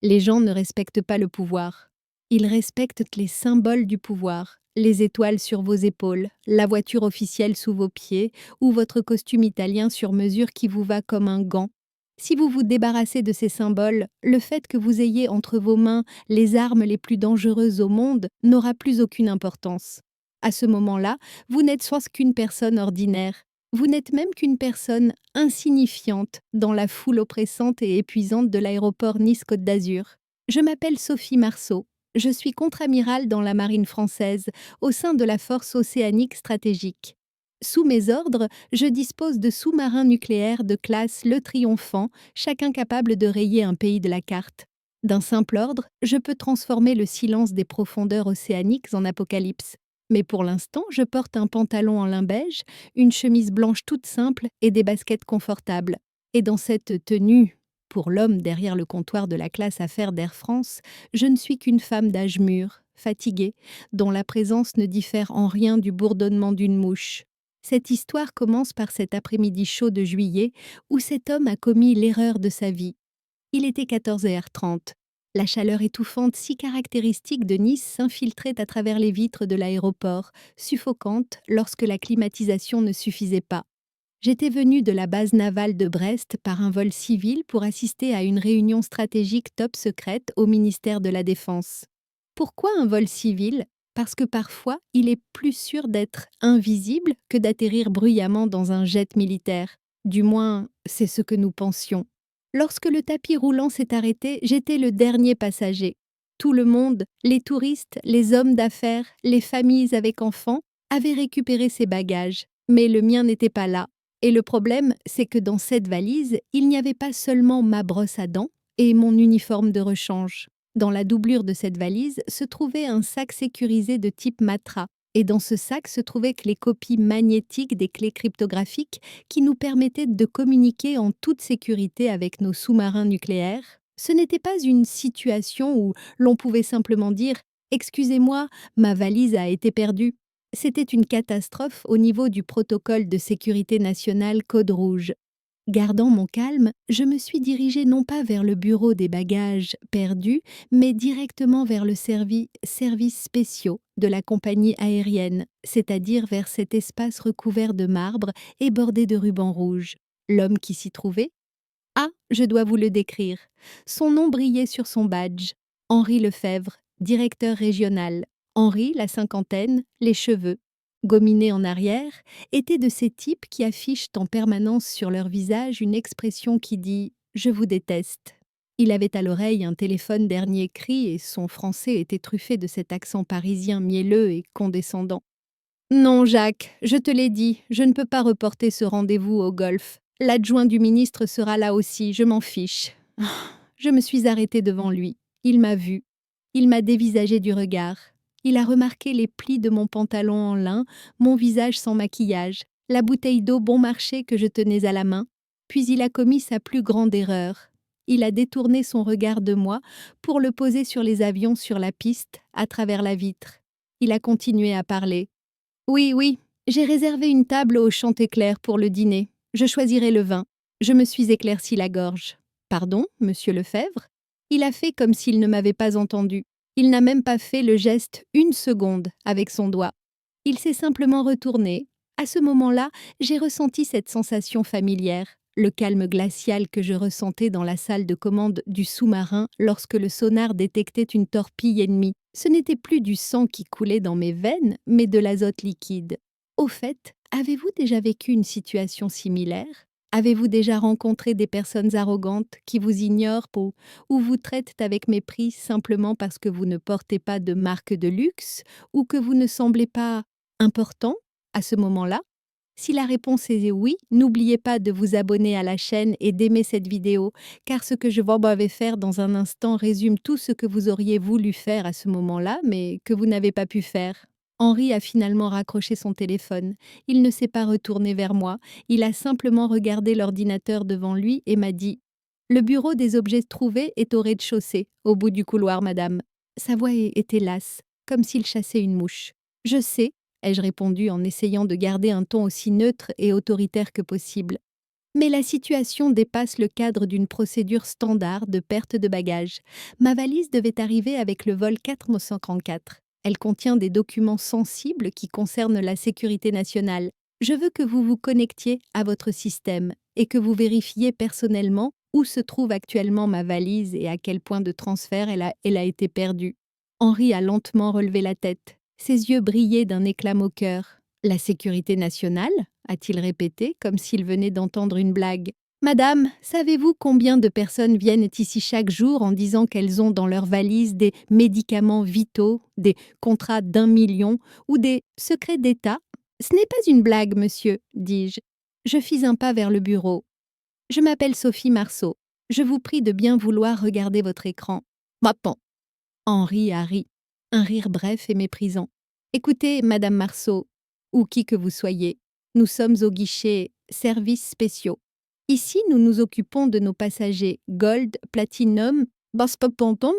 Les gens ne respectent pas le pouvoir. Ils respectent les symboles du pouvoir, les étoiles sur vos épaules, la voiture officielle sous vos pieds ou votre costume italien sur mesure qui vous va comme un gant. Si vous vous débarrassez de ces symboles, le fait que vous ayez entre vos mains les armes les plus dangereuses au monde n'aura plus aucune importance. À ce moment-là, vous n'êtes soit qu'une personne ordinaire, vous n'êtes même qu'une personne insignifiante dans la foule oppressante et épuisante de l'aéroport Nice-Côte d'Azur. Je m'appelle Sophie Marceau. Je suis contre-amiral dans la marine française, au sein de la force océanique stratégique. Sous mes ordres, je dispose de sous-marins nucléaires de classe Le Triomphant, chacun capable de rayer un pays de la carte. D'un simple ordre, je peux transformer le silence des profondeurs océaniques en apocalypse. Mais pour l'instant, je porte un pantalon en lin beige, une chemise blanche toute simple et des baskets confortables. Et dans cette tenue, pour l'homme derrière le comptoir de la classe affaires d'Air France, je ne suis qu'une femme d'âge mûr, fatiguée, dont la présence ne diffère en rien du bourdonnement d'une mouche. Cette histoire commence par cet après-midi chaud de juillet où cet homme a commis l'erreur de sa vie. Il était 14h30. La chaleur étouffante si caractéristique de Nice s'infiltrait à travers les vitres de l'aéroport, suffocante lorsque la climatisation ne suffisait pas. J'étais venue de la base navale de Brest par un vol civil pour assister à une réunion stratégique top secrète au ministère de la Défense. Pourquoi un vol civil? Parce que parfois, il est plus sûr d'être invisible que d'atterrir bruyamment dans un jet militaire. Du moins, c'est ce que nous pensions. Lorsque le tapis roulant s'est arrêté, j'étais le dernier passager. Tout le monde, les touristes, les hommes d'affaires, les familles avec enfants, avaient récupéré ses bagages, mais le mien n'était pas là. Et le problème, c'est que dans cette valise, il n'y avait pas seulement ma brosse à dents et mon uniforme de rechange. Dans la doublure de cette valise se trouvait un sac sécurisé de type Matra, et dans ce sac se trouvaient que les copies magnétiques des clés cryptographiques qui nous permettaient de communiquer en toute sécurité avec nos sous-marins nucléaires. Ce n'était pas une situation où l'on pouvait simplement dire « Excusez-moi, ma valise a été perdue ». C'était une catastrophe au niveau du protocole de sécurité nationale Code Rouge. Gardant mon calme, je me suis dirigée non pas vers le bureau des bagages perdus, mais directement vers le service spéciaux de la compagnie aérienne, c'est-à-dire vers cet espace recouvert de marbre et bordé de rubans rouges. L'homme qui s'y trouvait? Ah, je dois vous le décrire. Son nom brillait sur son badge. Henri Lefebvre, directeur régional. Henri, la cinquantaine, les cheveux, gominés en arrière, était de ces types qui affichent en permanence sur leur visage une expression qui dit « Je vous déteste ». Il avait à l'oreille un téléphone dernier cri et son français était truffé de cet accent parisien mielleux et condescendant. Non, Jacques, je te l'ai dit, je ne peux pas reporter ce rendez-vous au golf. L'adjoint du ministre sera là aussi, je m'en fiche. Je me suis arrêtée devant lui. Il m'a vue. Il m'a dévisagé du regard. Il a remarqué les plis de mon pantalon en lin, mon visage sans maquillage, la bouteille d'eau bon marché que je tenais à la main. Puis il a commis sa plus grande erreur. Il a détourné son regard de moi pour le poser sur les avions sur la piste, à travers la vitre. Il a continué à parler. Oui, oui, j'ai réservé une table au Chantéclair pour le dîner. Je choisirai le vin. Je me suis éclairci la gorge. Pardon, monsieur Lefebvre? Il a fait comme s'il ne m'avait pas entendu. Il n'a même pas fait le geste une seconde avec son doigt. Il s'est simplement retourné. À ce moment-là, j'ai ressenti cette sensation familière, le calme glacial que je ressentais dans la salle de commande du sous-marin lorsque le sonar détectait une torpille ennemie. Ce n'était plus du sang qui coulait dans mes veines, mais de l'azote liquide. Au fait, avez-vous déjà vécu une situation similaire? Avez-vous déjà rencontré des personnes arrogantes qui vous ignorent ou vous traitent avec mépris simplement parce que vous ne portez pas de marque de luxe ou que vous ne semblez pas important à ce moment-là? Si la réponse est oui, n'oubliez pas de vous abonner à la chaîne et d'aimer cette vidéo, car ce que je vais faire dans un instant résume tout ce que vous auriez voulu faire à ce moment-là, mais que vous n'avez pas pu faire. Henri a finalement raccroché son téléphone. Il ne s'est pas retourné vers moi, il a simplement regardé l'ordinateur devant lui et m'a dit « Le bureau des objets trouvés est au rez-de-chaussée, au bout du couloir, madame. » Sa voix était lasse, comme s'il chassait une mouche. « Je sais », ai-je répondu en essayant de garder un ton aussi neutre et autoritaire que possible. Mais la situation dépasse le cadre d'une procédure standard de perte de bagages. Ma valise devait arriver avec le vol 454. Elle contient des documents sensibles qui concernent la sécurité nationale. Je veux que vous vous connectiez à votre système et que vous vérifiez personnellement où se trouve actuellement ma valise et à quel point de transfert elle a été perdue. Henri a lentement relevé la tête. Ses yeux brillaient d'un éclat moqueur. La sécurité nationale a-t-il répété, comme s'il venait d'entendre une blague. Madame, savez-vous combien de personnes viennent ici chaque jour en disant qu'elles ont dans leur valise des médicaments vitaux, des contrats d'1 million ou des secrets d'État? Ce n'est pas une blague, monsieur, dis-je. Je fis un pas vers le bureau. Je m'appelle Sophie Marceau. Je vous prie de bien vouloir regarder votre écran. Bon. Henri a ri. Un rire bref et méprisant. Écoutez, Madame Marceau, ou qui que vous soyez, nous sommes au guichet services spéciaux. Ici, nous nous occupons de nos passagers Gold, Platinum, Baspopondom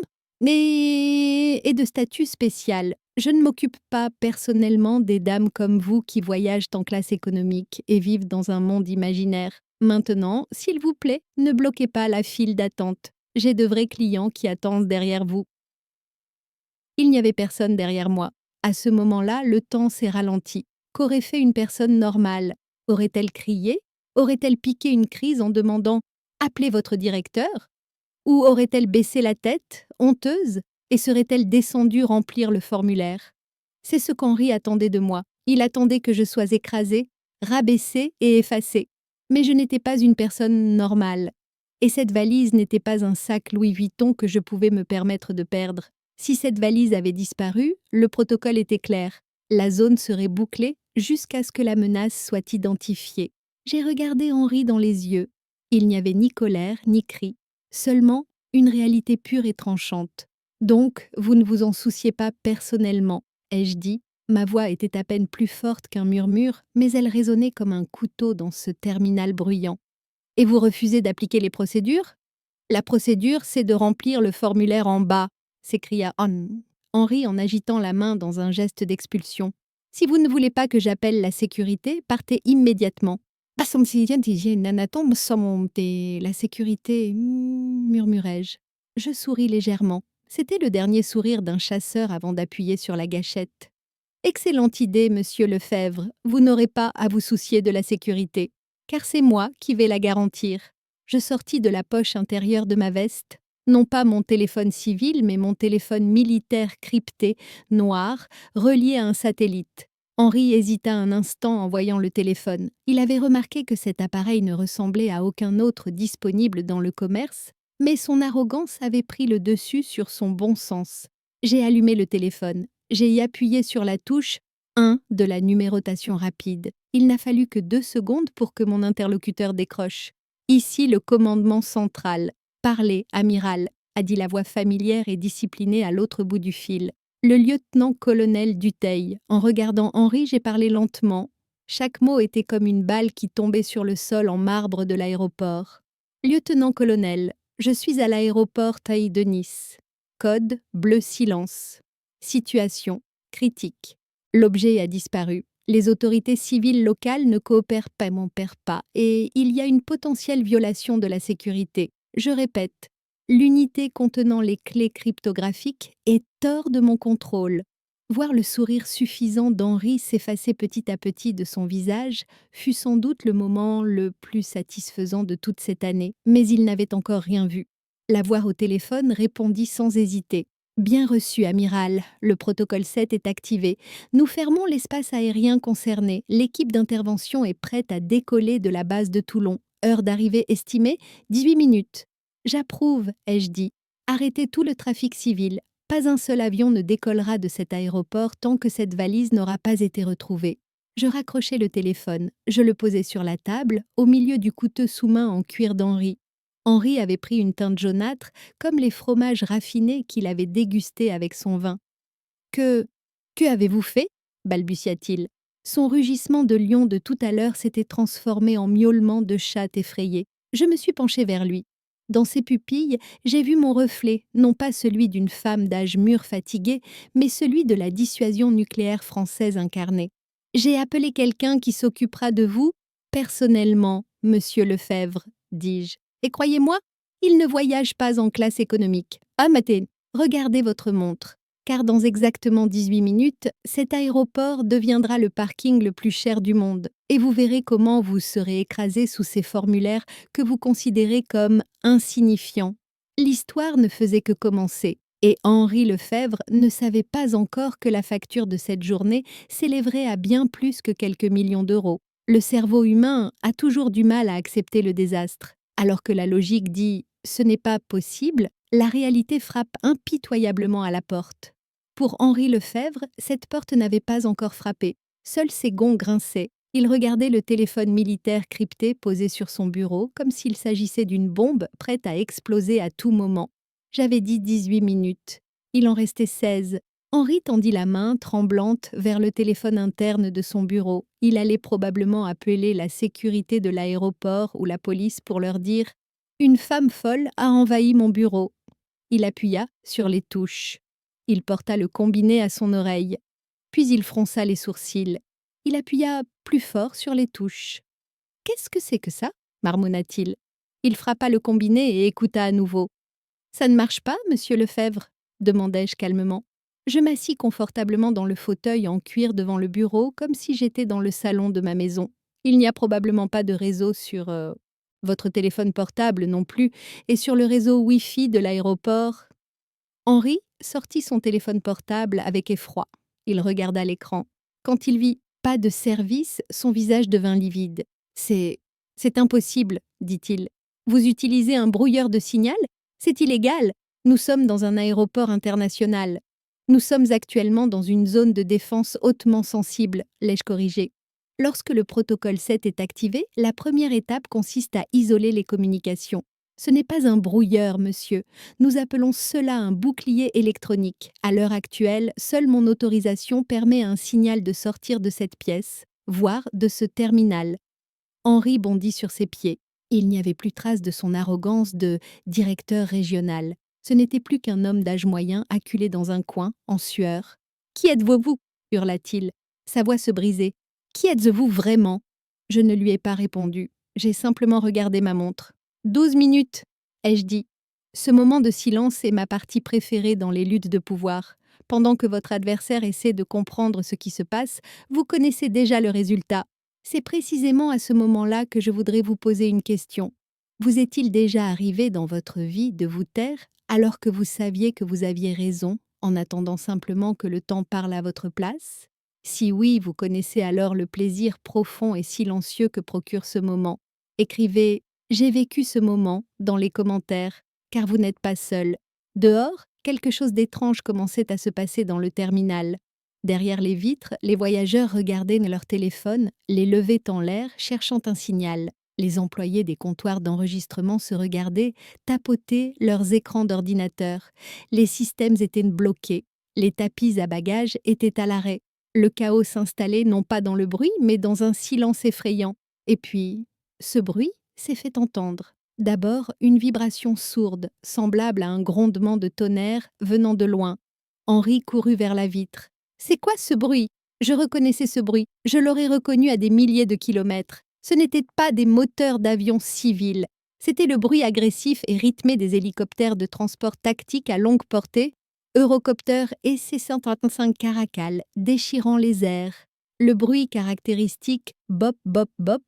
et de statut spécial. Je ne m'occupe pas personnellement des dames comme vous qui voyagent en classe économique et vivent dans un monde imaginaire. Maintenant, s'il vous plaît, ne bloquez pas la file d'attente. J'ai de vrais clients qui attendent derrière vous. Il n'y avait personne derrière moi. À ce moment-là, le temps s'est ralenti. Qu'aurait fait une personne normale? Aurait-elle crié? Aurait-elle piqué une crise en demandant « Appelez votre directeur » ou aurait-elle baissé la tête, honteuse, et serait-elle descendue remplir le formulaire? C'est ce qu'Henri attendait de moi. Il attendait que je sois écrasée, rabaissée et effacée. Mais je n'étais pas une personne normale. Et cette valise n'était pas un sac Louis Vuitton que je pouvais me permettre de perdre. Si cette valise avait disparu, le protocole était clair. La zone serait bouclée jusqu'à ce que la menace soit identifiée. J'ai regardé Henri dans les yeux. Il n'y avait ni colère, ni cri. Seulement une réalité pure et tranchante. Donc, vous ne vous en souciez pas personnellement, ai-je dit. Ma voix était à peine plus forte qu'un murmure, mais elle résonnait comme un couteau dans ce terminal bruyant. Et vous refusez d'appliquer les procédures? La procédure, c'est de remplir le formulaire en bas, s'écria Henri en agitant la main dans un geste d'expulsion. Si vous ne voulez pas que j'appelle la sécurité, partez immédiatement. La sécurité, murmurai-je. Je souris légèrement. C'était le dernier sourire d'un chasseur avant d'appuyer sur la gâchette. Excellente idée, monsieur Lefebvre. Vous n'aurez pas à vous soucier de la sécurité, car c'est moi qui vais la garantir. Je sortis de la poche intérieure de ma veste, non pas mon téléphone civil, mais mon téléphone militaire crypté, noir, relié à un satellite. Henri hésita un instant en voyant le téléphone. Il avait remarqué que cet appareil ne ressemblait à aucun autre disponible dans le commerce, mais son arrogance avait pris le dessus sur son bon sens. J'ai allumé le téléphone. J'ai y appuyé sur la touche 1 de la numérotation rapide. Il n'a fallu que 2 secondes pour que mon interlocuteur décroche. Ici le commandement central. Parlez, amiral, a dit la voix familière et disciplinée à l'autre bout du fil. Le lieutenant-colonel Dutheil. En regardant Henri, j'ai parlé lentement. Chaque mot était comme une balle qui tombait sur le sol en marbre de l'aéroport. Lieutenant-colonel, je suis à l'aéroport Taï de Nice. Code bleu silence. Situation critique. L'objet a disparu. Les autorités civiles locales ne coopèrent pas et il y a une potentielle violation de la sécurité. Je répète, l'unité contenant les clés cryptographiques est hors de mon contrôle. Voir le sourire suffisant d'Henri s'effacer petit à petit de son visage fut sans doute le moment le plus satisfaisant de toute cette année, mais il n'avait encore rien vu. La voix au téléphone répondit sans hésiter. Bien reçu, amiral. Le protocole 7 est activé. Nous fermons l'espace aérien concerné. L'équipe d'intervention est prête à décoller de la base de Toulon. Heure d'arrivée estimée, 18 minutes. J'approuve, ai-je dit. Arrêtez tout le trafic civil. Pas un seul avion ne décollera de cet aéroport tant que cette valise n'aura pas été retrouvée. Je raccrochai le téléphone. Je le posai sur la table, au milieu du coûteux sous-main en cuir d'Henri. Henri avait pris une teinte jaunâtre, comme les fromages raffinés qu'il avait dégustés avec son vin. « Que avez-vous fait » balbutia-t-il. Son rugissement de lion de tout à l'heure s'était transformé en miaulement de chat effrayé. Je me suis penchée vers lui. Dans ses pupilles, j'ai vu mon reflet, non pas celui d'une femme d'âge mûr fatiguée, mais celui de la dissuasion nucléaire française incarnée. « J'ai appelé quelqu'un qui s'occupera de vous, personnellement. » monsieur Lefebvre, dis-je. Et croyez-moi, il ne voyage pas en classe économique. Ah, Mathé, regardez votre montre, car dans exactement 18 minutes, cet aéroport deviendra le parking le plus cher du monde, et vous verrez comment vous serez écrasé sous ces formulaires que vous considérez comme insignifiants. L'histoire ne faisait que commencer, et Henri Lefebvre ne savait pas encore que la facture de cette journée s'élèverait à bien plus que quelques millions d'euros. Le cerveau humain a toujours du mal à accepter le désastre. Alors que la logique dit « ce n'est pas possible », la réalité frappe impitoyablement à la porte. Pour Henri Lefebvre, cette porte n'avait pas encore frappé. Seuls ses gonds grinçaient. Il regardait le téléphone militaire crypté posé sur son bureau comme s'il s'agissait d'une bombe prête à exploser à tout moment. J'avais dit 18 minutes. Il en restait 16. Henri tendit la main, tremblante, vers le téléphone interne de son bureau. Il allait probablement appeler la sécurité de l'aéroport ou la police pour leur dire « Une femme folle a envahi mon bureau ». Il appuya sur les touches. Il porta le combiné à son oreille. Puis il fronça les sourcils. Il appuya plus fort sur les touches. « Qu'est-ce que c'est que ça ?» marmonna-t-il. Il frappa le combiné et écouta à nouveau. « Ça ne marche pas, monsieur Lefebvre ?» demandai-je calmement. Je m'assis confortablement dans le fauteuil en cuir devant le bureau, comme si j'étais dans le salon de ma maison. Il n'y a probablement pas de réseau sur votre téléphone portable non plus, et sur le réseau Wi-Fi de l'aéroport. Henri sortit son téléphone portable avec effroi. Il regarda l'écran. Quand il vit « pas de service », son visage devint livide. « C'est impossible », dit-il. « Vous utilisez un brouilleur de signal ? C'est illégal. Nous sommes dans un aéroport international. Nous sommes actuellement dans une zone de défense hautement sensible, l'ai-je corrigé. Lorsque le protocole 7 est activé, la première étape consiste à isoler les communications. Ce n'est pas un brouilleur, monsieur. Nous appelons cela un bouclier électronique. À l'heure actuelle, seule mon autorisation permet à un signal de sortir de cette pièce, voire de ce terminal. Henri bondit sur ses pieds. Il n'y avait plus trace de son arrogance de directeur régional. Ce n'était plus qu'un homme d'âge moyen acculé dans un coin, en sueur. « Qui êtes-vous » hurla-t-il. Sa voix se brisait. « Qui êtes-vous vraiment ?» Je ne lui ai pas répondu. J'ai simplement regardé ma montre. 12 minutes, ai-je dit. Ce moment de silence est ma partie préférée dans les luttes de pouvoir. Pendant que votre adversaire essaie de comprendre ce qui se passe, vous connaissez déjà le résultat. C'est précisément à ce moment-là que je voudrais vous poser une question. Vous est-il déjà arrivé dans votre vie de vous taire alors que vous saviez que vous aviez raison, en attendant simplement que le temps parle à votre place? Si oui, vous connaissez alors le plaisir profond et silencieux que procure ce moment. Écrivez « J'ai vécu ce moment » dans les commentaires, car vous n'êtes pas seul. Dehors, quelque chose d'étrange commençait à se passer dans le terminal. Derrière les vitres, les voyageurs regardaient leur téléphone, les levaient en l'air, cherchant un signal. Les employés des comptoirs d'enregistrement se regardaient, tapotaient leurs écrans d'ordinateur. Les systèmes étaient bloqués. Les tapis à bagages étaient à l'arrêt. Le chaos s'installait non pas dans le bruit, mais dans un silence effrayant. Et puis, ce bruit s'est fait entendre. D'abord, une vibration sourde, semblable à un grondement de tonnerre venant de loin. Henri courut vers la vitre. « C'est quoi ce bruit ?» Je reconnaissais ce bruit. Je l'aurais reconnu à des milliers de kilomètres. Ce n'étaient pas des moteurs d'avions civils. C'était le bruit agressif et rythmé des hélicoptères de transport tactique à longue portée, Eurocopter et C-135 Caracal déchirant les airs. Le bruit caractéristique « bop, bop, bop »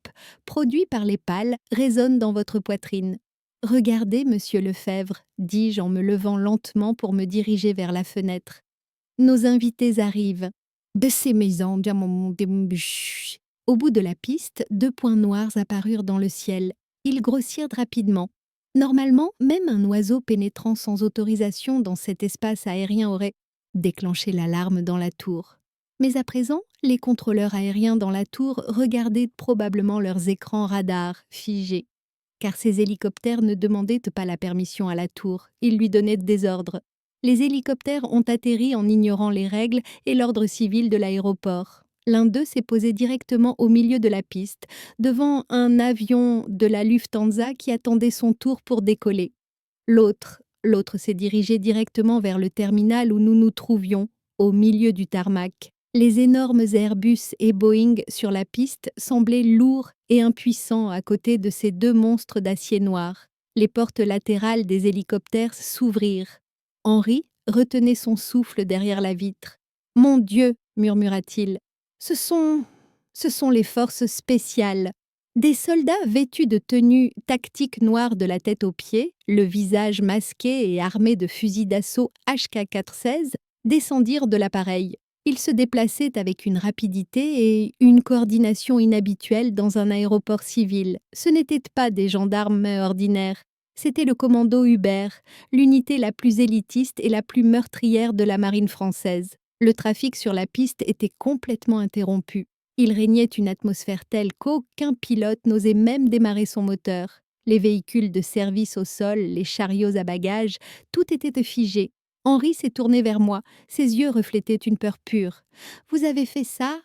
produit par les pales résonne dans votre poitrine. « Regardez, monsieur Lefebvre » dis-je en me levant lentement pour me diriger vers la fenêtre. « Nos invités arrivent. » Baissez mes ans, Au bout de la piste, 2 points noirs apparurent dans le ciel. Ils grossirent rapidement. Normalement, même un oiseau pénétrant sans autorisation dans cet espace aérien aurait déclenché l'alarme dans la tour. Mais à présent, les contrôleurs aériens dans la tour regardaient probablement leurs écrans radars figés. Car ces hélicoptères ne demandaient pas la permission à la tour, ils lui donnaient des ordres. Les hélicoptères ont atterri en ignorant les règles et l'ordre civil de l'aéroport. L'un d'eux s'est posé directement au milieu de la piste, devant un avion de la Lufthansa qui attendait son tour pour décoller. L'autre s'est dirigé directement vers le terminal où nous nous trouvions, au milieu du tarmac. Les énormes Airbus et Boeing sur la piste semblaient lourds et impuissant à côté de ces deux monstres d'acier noir. Les portes latérales des hélicoptères s'ouvrirent. Henri retenait son souffle derrière la vitre. « Mon Dieu !» murmura-t-il. « Ce sont les forces spéciales. » Des soldats vêtus de tenues tactiques noires de la tête aux pieds, le visage masqué et armés de fusils d'assaut HK-416, descendirent de l'appareil. Ils se déplaçaient avec une rapidité et une coordination inhabituelles dans un aéroport civil. Ce n'étaient pas des gendarmes ordinaires. C'était le commando Hubert, l'unité la plus élitiste et la plus meurtrière de la marine française. Le trafic sur la piste était complètement interrompu. Il régnait une atmosphère telle qu'aucun pilote n'osait même démarrer son moteur. Les véhicules de service au sol, les chariots à bagages, tout était figé. Henri s'est tourné vers moi. Ses yeux reflétaient une peur pure. « Vous avez fait ça?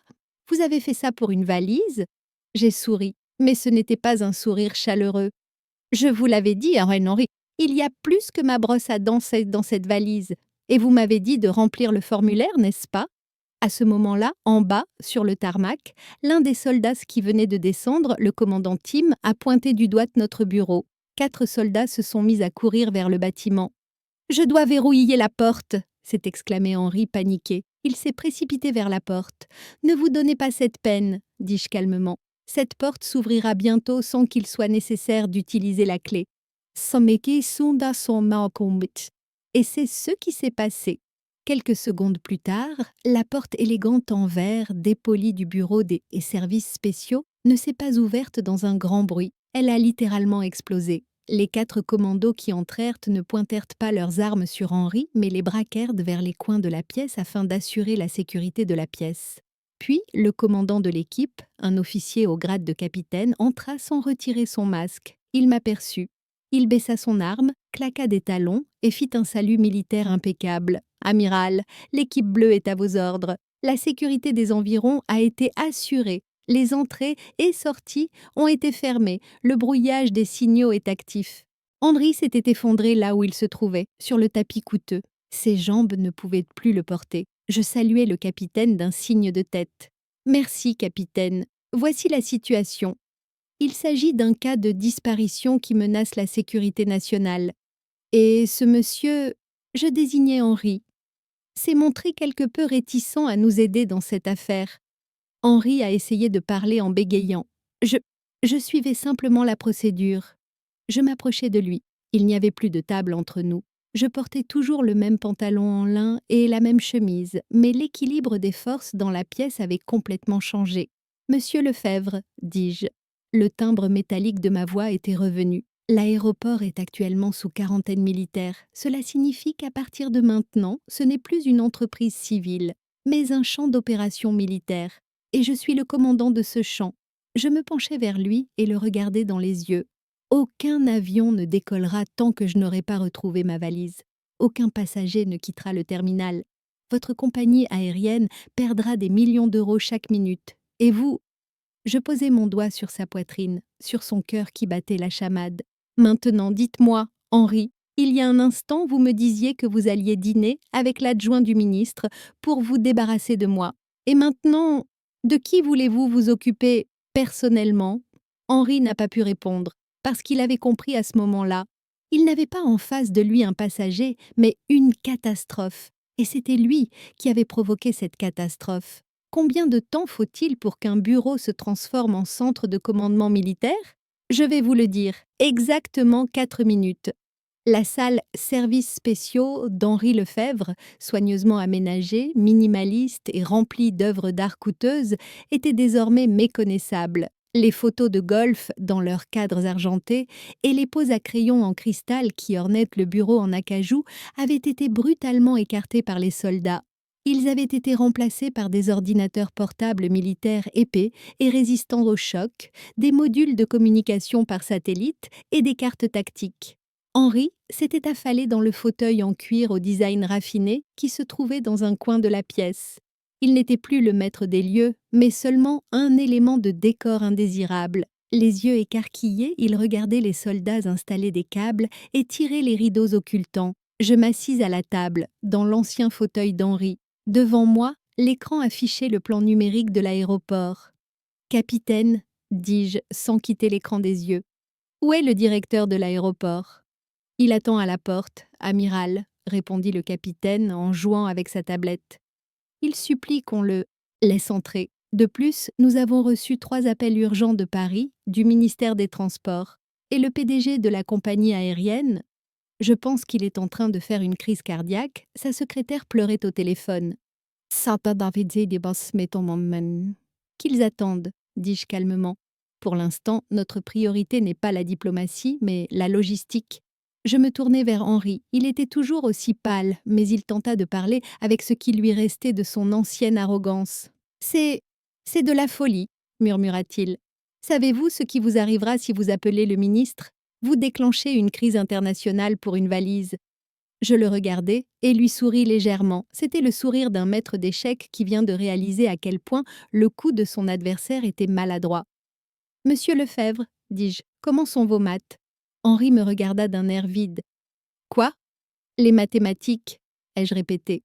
Vous avez fait ça pour une valise ?» J'ai souri, mais ce n'était pas un sourire chaleureux. « Je vous l'avais dit, Henri, il y a plus que ma brosse à dents dans cette valise. Et vous m'avez dit de remplir le formulaire, n'est-ce pas ?» À ce moment-là, en bas, sur le tarmac, l'un des soldats qui venait de descendre, le commandant Tim, a pointé du doigt notre bureau. 4 soldats se sont mis à courir vers le bâtiment. « Je dois verrouiller la porte !» s'est exclamé Henri, paniqué. Il s'est précipité vers la porte. « Ne vous donnez pas cette peine, dis-je calmement. Cette porte s'ouvrira bientôt sans qu'il soit nécessaire d'utiliser la clé. » Et c'est ce qui s'est passé. Quelques secondes plus tard, la porte élégante en verre, dépolie du bureau des services spéciaux, ne s'est pas ouverte dans un grand bruit. Elle a littéralement explosé. Les 4 commandos qui entrèrent ne pointèrent pas leurs armes sur Henri, mais les braquèrent vers les coins de la pièce afin d'assurer la sécurité de la pièce. Puis, le commandant de l'équipe, un officier au grade de capitaine, entra sans retirer son masque. Il m'aperçut. Il baissa son arme, claqua des talons et fit un salut militaire impeccable. « Amiral, l'équipe bleue est à vos ordres. La sécurité des environs a été assurée. Les entrées et sorties ont été fermées. Le brouillage des signaux est actif. » Henri s'était effondré là où il se trouvait, sur le tapis coûteux. Ses jambes ne pouvaient plus le porter. Je saluai le capitaine d'un signe de tête. « Merci, capitaine. Voici la situation. Il s'agit d'un cas de disparition qui menace la sécurité nationale. Et ce monsieur, je désignais Henri, s'est montré quelque peu réticent à nous aider dans cette affaire. » Henri a essayé de parler en bégayant. Je suivais simplement la procédure. Je m'approchai de lui. Il n'y avait plus de table entre nous. Je portais toujours le même pantalon en lin et la même chemise, mais l'équilibre des forces dans la pièce avait complètement changé. « Monsieur Lefebvre, dis-je. » Le timbre métallique de ma voix était revenu. L'aéroport est actuellement sous quarantaine militaire. Cela signifie qu'à partir de maintenant, ce n'est plus une entreprise civile, mais un champ d'opération militaire. Et je suis le commandant de ce champ. Je me penchai vers lui et le regardai dans les yeux. Aucun avion ne décollera tant que je n'aurai pas retrouvé ma valise. Aucun passager ne quittera le terminal. Votre compagnie aérienne perdra des millions d'euros chaque minute. Et vous... Je posai mon doigt sur sa poitrine, sur son cœur qui battait la chamade. Maintenant, dites-moi, Henri, il y a un instant, vous me disiez que vous alliez dîner avec l'adjoint du ministre pour vous débarrasser de moi. Et maintenant, de qui voulez-vous vous occuper personnellement ? Henri n'a pas pu répondre, parce qu'il avait compris à ce moment-là. Il n'avait pas en face de lui un passager, mais une catastrophe. Et c'était lui qui avait provoqué cette catastrophe. Combien de temps faut-il pour qu'un bureau se transforme en centre de commandement militaire ? Je vais vous le dire, exactement 4 minutes. La salle Services spéciaux d'Henri Lefebvre, soigneusement aménagée, minimaliste et remplie d'œuvres d'art coûteuses, était désormais méconnaissable. Les photos de golf dans leurs cadres argentés et les poses à crayon en cristal qui ornaient le bureau en acajou avaient été brutalement écartées par les soldats. Ils avaient été remplacés par des ordinateurs portables militaires épais et résistants au choc, des modules de communication par satellite et des cartes tactiques. Henri s'était affalé dans le fauteuil en cuir au design raffiné qui se trouvait dans un coin de la pièce. Il n'était plus le maître des lieux, mais seulement un élément de décor indésirable. Les yeux écarquillés, il regardait les soldats installer des câbles et tirer les rideaux occultants. Je m'assis à la table, dans l'ancien fauteuil d'Henri. Devant moi, l'écran affichait le plan numérique de l'aéroport. « Capitaine, dis-je sans quitter l'écran des yeux. Où est le directeur de l'aéroport? Il attend à la porte, amiral, répondit le capitaine en jouant avec sa tablette. Il supplie qu'on le laisse entrer. De plus, nous avons reçu 3 appels urgents de Paris, du ministère des Transports, et le PDG de la compagnie aérienne. Je pense qu'il est en train de faire une crise cardiaque, sa secrétaire pleurait au téléphone. Santa Davidze des boss mettons mon. Qu'ils attendent, dis-je calmement. Pour l'instant, notre priorité n'est pas la diplomatie, mais la logistique. Je me tournai vers Henri. Il était toujours aussi pâle, mais il tenta de parler avec ce qui lui restait de son ancienne arrogance. C'est de la folie, murmura-t-il. Savez-vous ce qui vous arrivera si vous appelez le ministre? Vous déclenchez une crise internationale pour une valise. Je le regardai et lui souris légèrement. C'était le sourire d'un maître d'échecs qui vient de réaliser à quel point le coup de son adversaire était maladroit. Monsieur Lefebvre, dis-je, comment sont vos maths? Henri me regarda d'un air vide. Quoi? Les mathématiques, ai-je répété.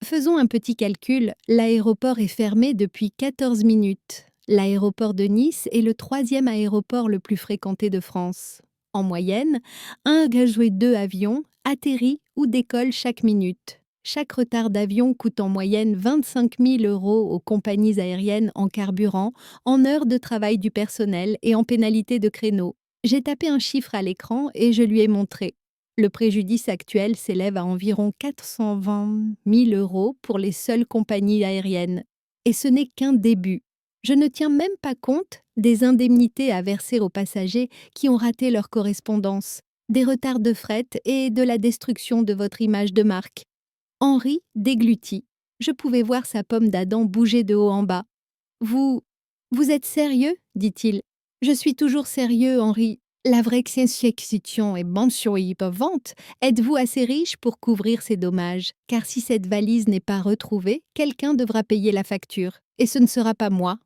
Faisons un petit calcul, l'aéroport est fermé depuis 14 minutes. L'aéroport de Nice est le 3e aéroport le plus fréquenté de France. En moyenne, 1,2 avions atterrit ou décolle chaque minute. Chaque retard d'avion coûte en moyenne 25 000 € aux compagnies aériennes en carburant, en heures de travail du personnel et en pénalité de créneau. J'ai tapé un chiffre à l'écran et je lui ai montré. Le préjudice actuel s'élève à environ 420 000 € pour les seules compagnies aériennes. Et ce n'est qu'un début. Je ne tiens même pas compte des indemnités à verser aux passagers qui ont raté leur correspondance, des retards de fret et de la destruction de votre image de marque. Henri déglutit. Je pouvais voir sa pomme d'Adam bouger de haut en bas. Vous êtes sérieux? Dit-il. Je suis toujours sérieux, Henri. La vraie question est vente. Êtes-vous assez riche pour couvrir ces dommages? Car si cette valise n'est pas retrouvée, quelqu'un devra payer la facture. Et ce ne sera pas moi.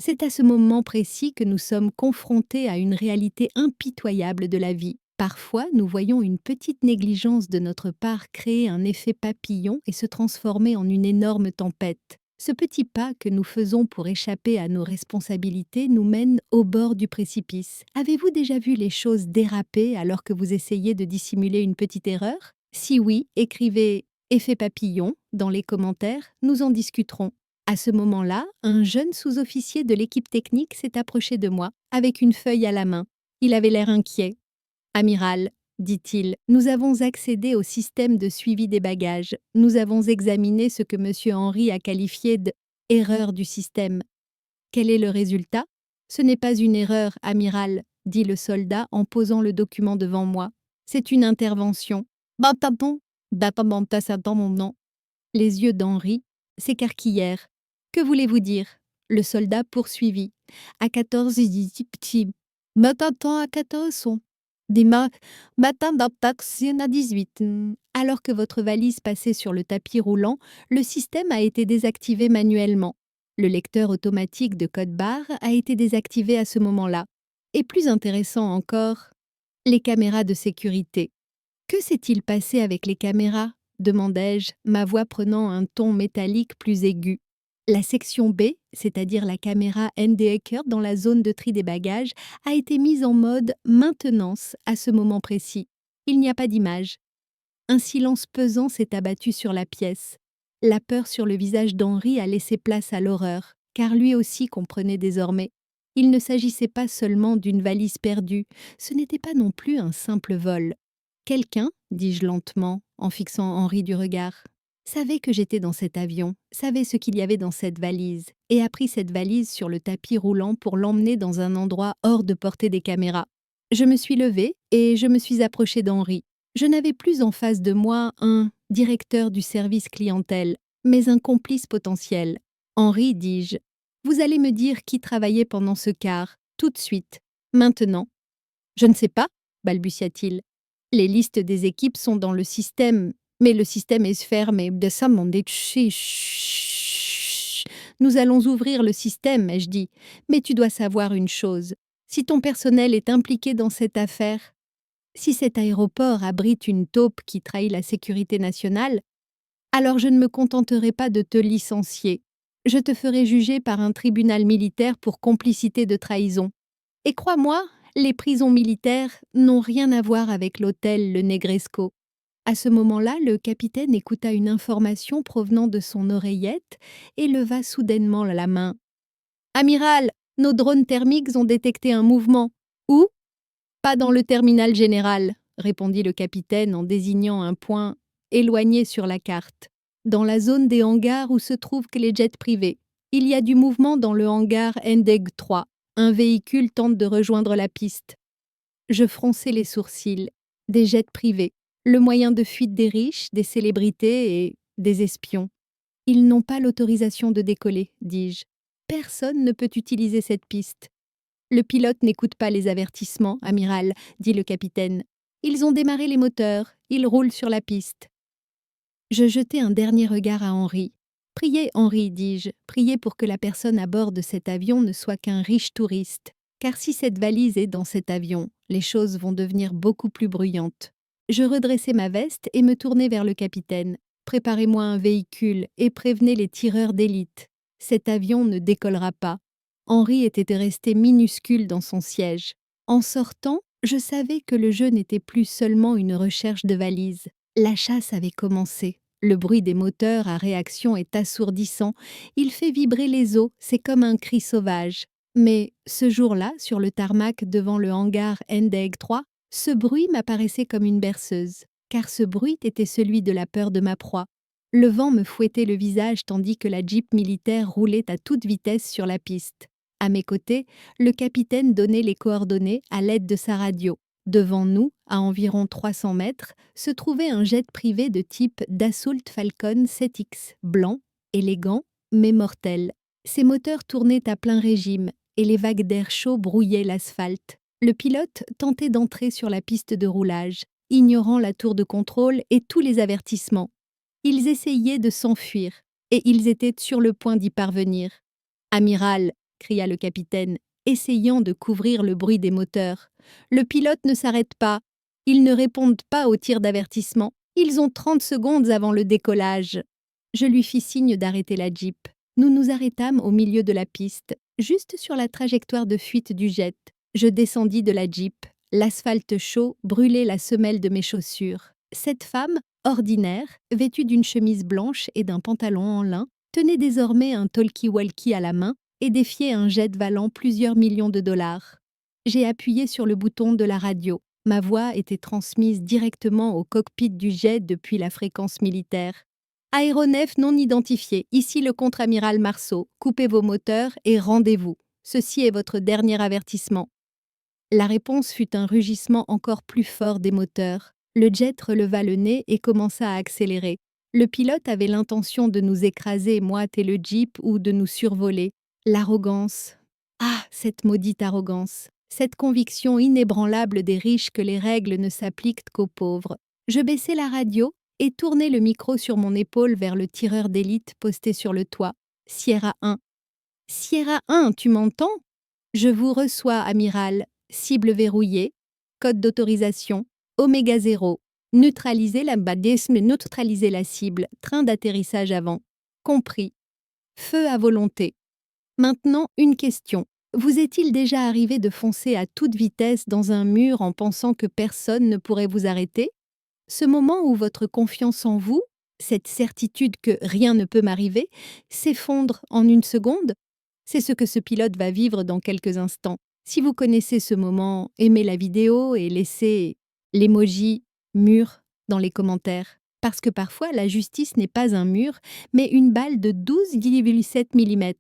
C'est à ce moment précis que nous sommes confrontés à une réalité impitoyable de la vie. Parfois, nous voyons une petite négligence de notre part créer un effet papillon et se transformer en une énorme tempête. Ce petit pas que nous faisons pour échapper à nos responsabilités nous mène au bord du précipice. Avez-vous déjà vu les choses déraper alors que vous essayez de dissimuler une petite erreur? Si oui, écrivez « effet papillon » dans les commentaires, nous en discuterons. À ce moment-là, un jeune sous-officier de l'équipe technique s'est approché de moi, avec une feuille à la main. Il avait l'air inquiet. « Amiral, dit-il, nous avons accédé au système de suivi des bagages. Nous avons examiné ce que M. Henry a qualifié d'« erreur du système ». Quel est le résultat? Ce n'est pas une erreur, amiral, dit le soldat en posant le document devant moi. C'est une intervention. Les yeux d'Henri s'écarquillèrent. Que voulez-vous dire? Le soldat poursuivit. À 14 petits. Maintenant à 14 sont. Matin d'attaque à 18. Alors que votre valise passait sur le tapis roulant, le système a été désactivé manuellement. Le lecteur automatique de code barre a été désactivé à ce moment-là. Et plus intéressant encore, les caméras de sécurité. Que s'est-il passé avec les caméras? Demandai-je, ma voix prenant un ton métallique plus aigu. La section B, c'est-à-dire la caméra NDEcker dans la zone de tri des bagages, a été mise en mode maintenance à ce moment précis. Il n'y a pas d'image. Un silence pesant s'est abattu sur la pièce. La peur sur le visage d'Henri a laissé place à l'horreur, car lui aussi comprenait désormais. Il ne s'agissait pas seulement d'une valise perdue, ce n'était pas non plus un simple vol. Quelqu'un, dis-je lentement, en fixant Henri du regard, savait que j'étais dans cet avion, savait ce qu'il y avait dans cette valise, et a pris cette valise sur le tapis roulant pour l'emmener dans un endroit hors de portée des caméras. Je me suis levée et je me suis approchée d'Henri. Je n'avais plus en face de moi un directeur du service clientèle, mais un complice potentiel. Henri, dis-je, vous allez me dire qui travaillait pendant ce quart, tout de suite, maintenant. Je ne sais pas, balbutia-t-il. Les listes des équipes sont dans le système, mais le système est fermé. Nous allons ouvrir le système, ai-je dit. Mais tu dois savoir une chose. Si ton personnel est impliqué dans cette affaire, si cet aéroport abrite une taupe qui trahit la sécurité nationale, alors je ne me contenterai pas de te licencier. Je te ferai juger par un tribunal militaire pour complicité de trahison. Et crois-moi, les prisons militaires n'ont rien à voir avec l'hôtel Le Negresco. À ce moment-là, le capitaine écouta une information provenant de son oreillette et leva soudainement la main. Amiral, nos drones thermiques ont détecté un mouvement. Où? Pas dans le terminal général, répondit le capitaine en désignant un point éloigné sur la carte. Dans la zone des hangars où se trouvent que les jets privés. Il y a du mouvement dans le hangar Endeg 3. Un véhicule tente de rejoindre la piste. Je fronçai les sourcils. Des jets privés. Le moyen de fuite des riches, des célébrités et des espions. Ils n'ont pas l'autorisation de décoller, dis-je. Personne ne peut utiliser cette piste. Le pilote n'écoute pas les avertissements, amiral, dit le capitaine. Ils ont démarré les moteurs, ils roulent sur la piste. Je jetai un dernier regard à Henri. Priez, Henri, dis-je, priez pour que la personne à bord de cet avion ne soit qu'un riche touriste. Car si cette valise est dans cet avion, les choses vont devenir beaucoup plus bruyantes. Je redressai ma veste et me tournai vers le capitaine. Préparez-moi un véhicule et prévenez les tireurs d'élite. Cet avion ne décollera pas. Henri était resté minuscule dans son siège. En sortant, je savais que le jeu n'était plus seulement une recherche de valise. La chasse avait commencé. Le bruit des moteurs à réaction est assourdissant. Il fait vibrer les os, c'est comme un cri sauvage. Mais ce jour-là, sur le tarmac devant le hangar Endeg 3, ce bruit m'apparaissait comme une berceuse, car ce bruit était celui de la peur de ma proie. Le vent me fouettait le visage tandis que la Jeep militaire roulait à toute vitesse sur la piste. À mes côtés, le capitaine donnait les coordonnées à l'aide de sa radio. Devant nous, à environ 300 mètres, se trouvait un jet privé de type Dassault Falcon 7X, blanc, élégant, mais mortel. Ses moteurs tournaient à plein régime et les vagues d'air chaud brouillaient l'asphalte. Le pilote tentait d'entrer sur la piste de roulage, ignorant la tour de contrôle et tous les avertissements. Ils essayaient de s'enfuir, et ils étaient sur le point d'y parvenir. « Amiral !» cria le capitaine, essayant de couvrir le bruit des moteurs. « Le pilote ne s'arrête pas. Ils ne répondent pas aux tirs d'avertissement. Ils ont 30 secondes avant le décollage. » Je lui fis signe d'arrêter la Jeep. Nous nous arrêtâmes au milieu de la piste, juste sur la trajectoire de fuite du jet. Je descendis de la Jeep. L'asphalte chaud brûlait la semelle de mes chaussures. Cette femme, ordinaire, vêtue d'une chemise blanche et d'un pantalon en lin, tenait désormais un talkie-walkie à la main et défiait un jet valant plusieurs millions de dollars. J'ai appuyé sur le bouton de la radio. Ma voix était transmise directement au cockpit du jet depuis la fréquence militaire. Aéronef non identifié, ici le contre-amiral Marceau. Coupez vos moteurs et rendez-vous. Ceci est votre dernier avertissement. La réponse fut un rugissement encore plus fort des moteurs. Le jet releva le nez et commença à accélérer. Le pilote avait l'intention de nous écraser, moi et le jeep, ou de nous survoler. L'arrogance. Ah, cette maudite arrogance. Cette conviction inébranlable des riches que les règles ne s'appliquent qu'aux pauvres. Je baissai la radio et tournai le micro sur mon épaule vers le tireur d'élite posté sur le toit. Sierra 1. Sierra 1, tu m'entends? Je vous reçois, amiral. Cible verrouillée. Code d'autorisation. Oméga 0. Neutraliser la badisme, neutraliser la cible. Train d'atterrissage avant. Compris. Feu à volonté. Maintenant, une question. Vous est-il déjà arrivé de foncer à toute vitesse dans un mur en pensant que personne ne pourrait vous arrêter? Ce moment où votre confiance en vous, cette certitude que rien ne peut m'arriver, s'effondre en une seconde? C'est ce que ce pilote va vivre dans quelques instants. Si vous connaissez ce moment, aimez la vidéo et laissez l'emoji mur dans les commentaires. Parce que parfois, la justice n'est pas un mur, mais une balle de 12,7 mm.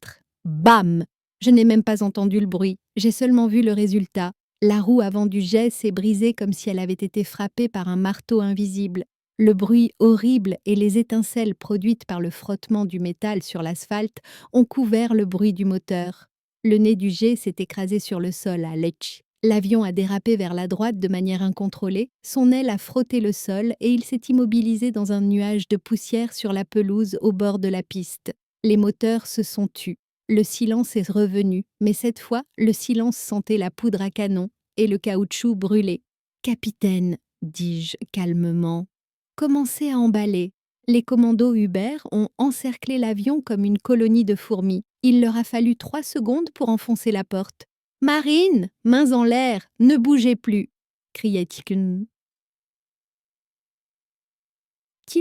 Bam! Je n'ai même pas entendu le bruit, j'ai seulement vu le résultat. La roue avant du jet s'est brisée comme si elle avait été frappée par un marteau invisible. Le bruit horrible et les étincelles produites par le frottement du métal sur l'asphalte ont couvert le bruit du moteur. Le nez du jet s'est écrasé sur le sol à Lecce. L'avion a dérapé vers la droite de manière incontrôlée, son aile a frotté le sol et il s'est immobilisé dans un nuage de poussière sur la pelouse au bord de la piste. Les moteurs se sont tus. Le silence est revenu, mais cette fois, le silence sentait la poudre à canon et le caoutchouc brûlé. « Capitaine, dis-je calmement, commencez à emballer. Les commandos Hubert ont encerclé l'avion comme une colonie de fourmis. Il leur a fallu 3 secondes pour enfoncer la porte. Marine, mains en l'air, ne bougez plus, criait-il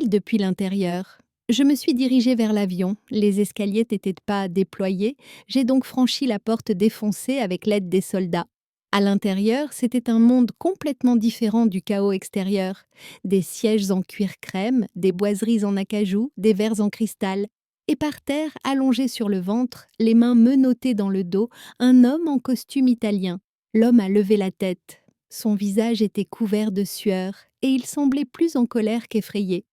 depuis l'intérieur. Je me suis dirigée vers l'avion, les escaliers n'étaient pas déployés, j'ai donc franchi la porte défoncée avec l'aide des soldats. À l'intérieur, c'était un monde complètement différent du chaos extérieur. Des sièges en cuir crème, des boiseries en acajou, des verres en cristal. Et par terre, allongé sur le ventre, les mains menottées dans le dos, un homme en costume italien. L'homme a levé la tête. Son visage était couvert de sueur, et il semblait plus en colère qu'effrayé.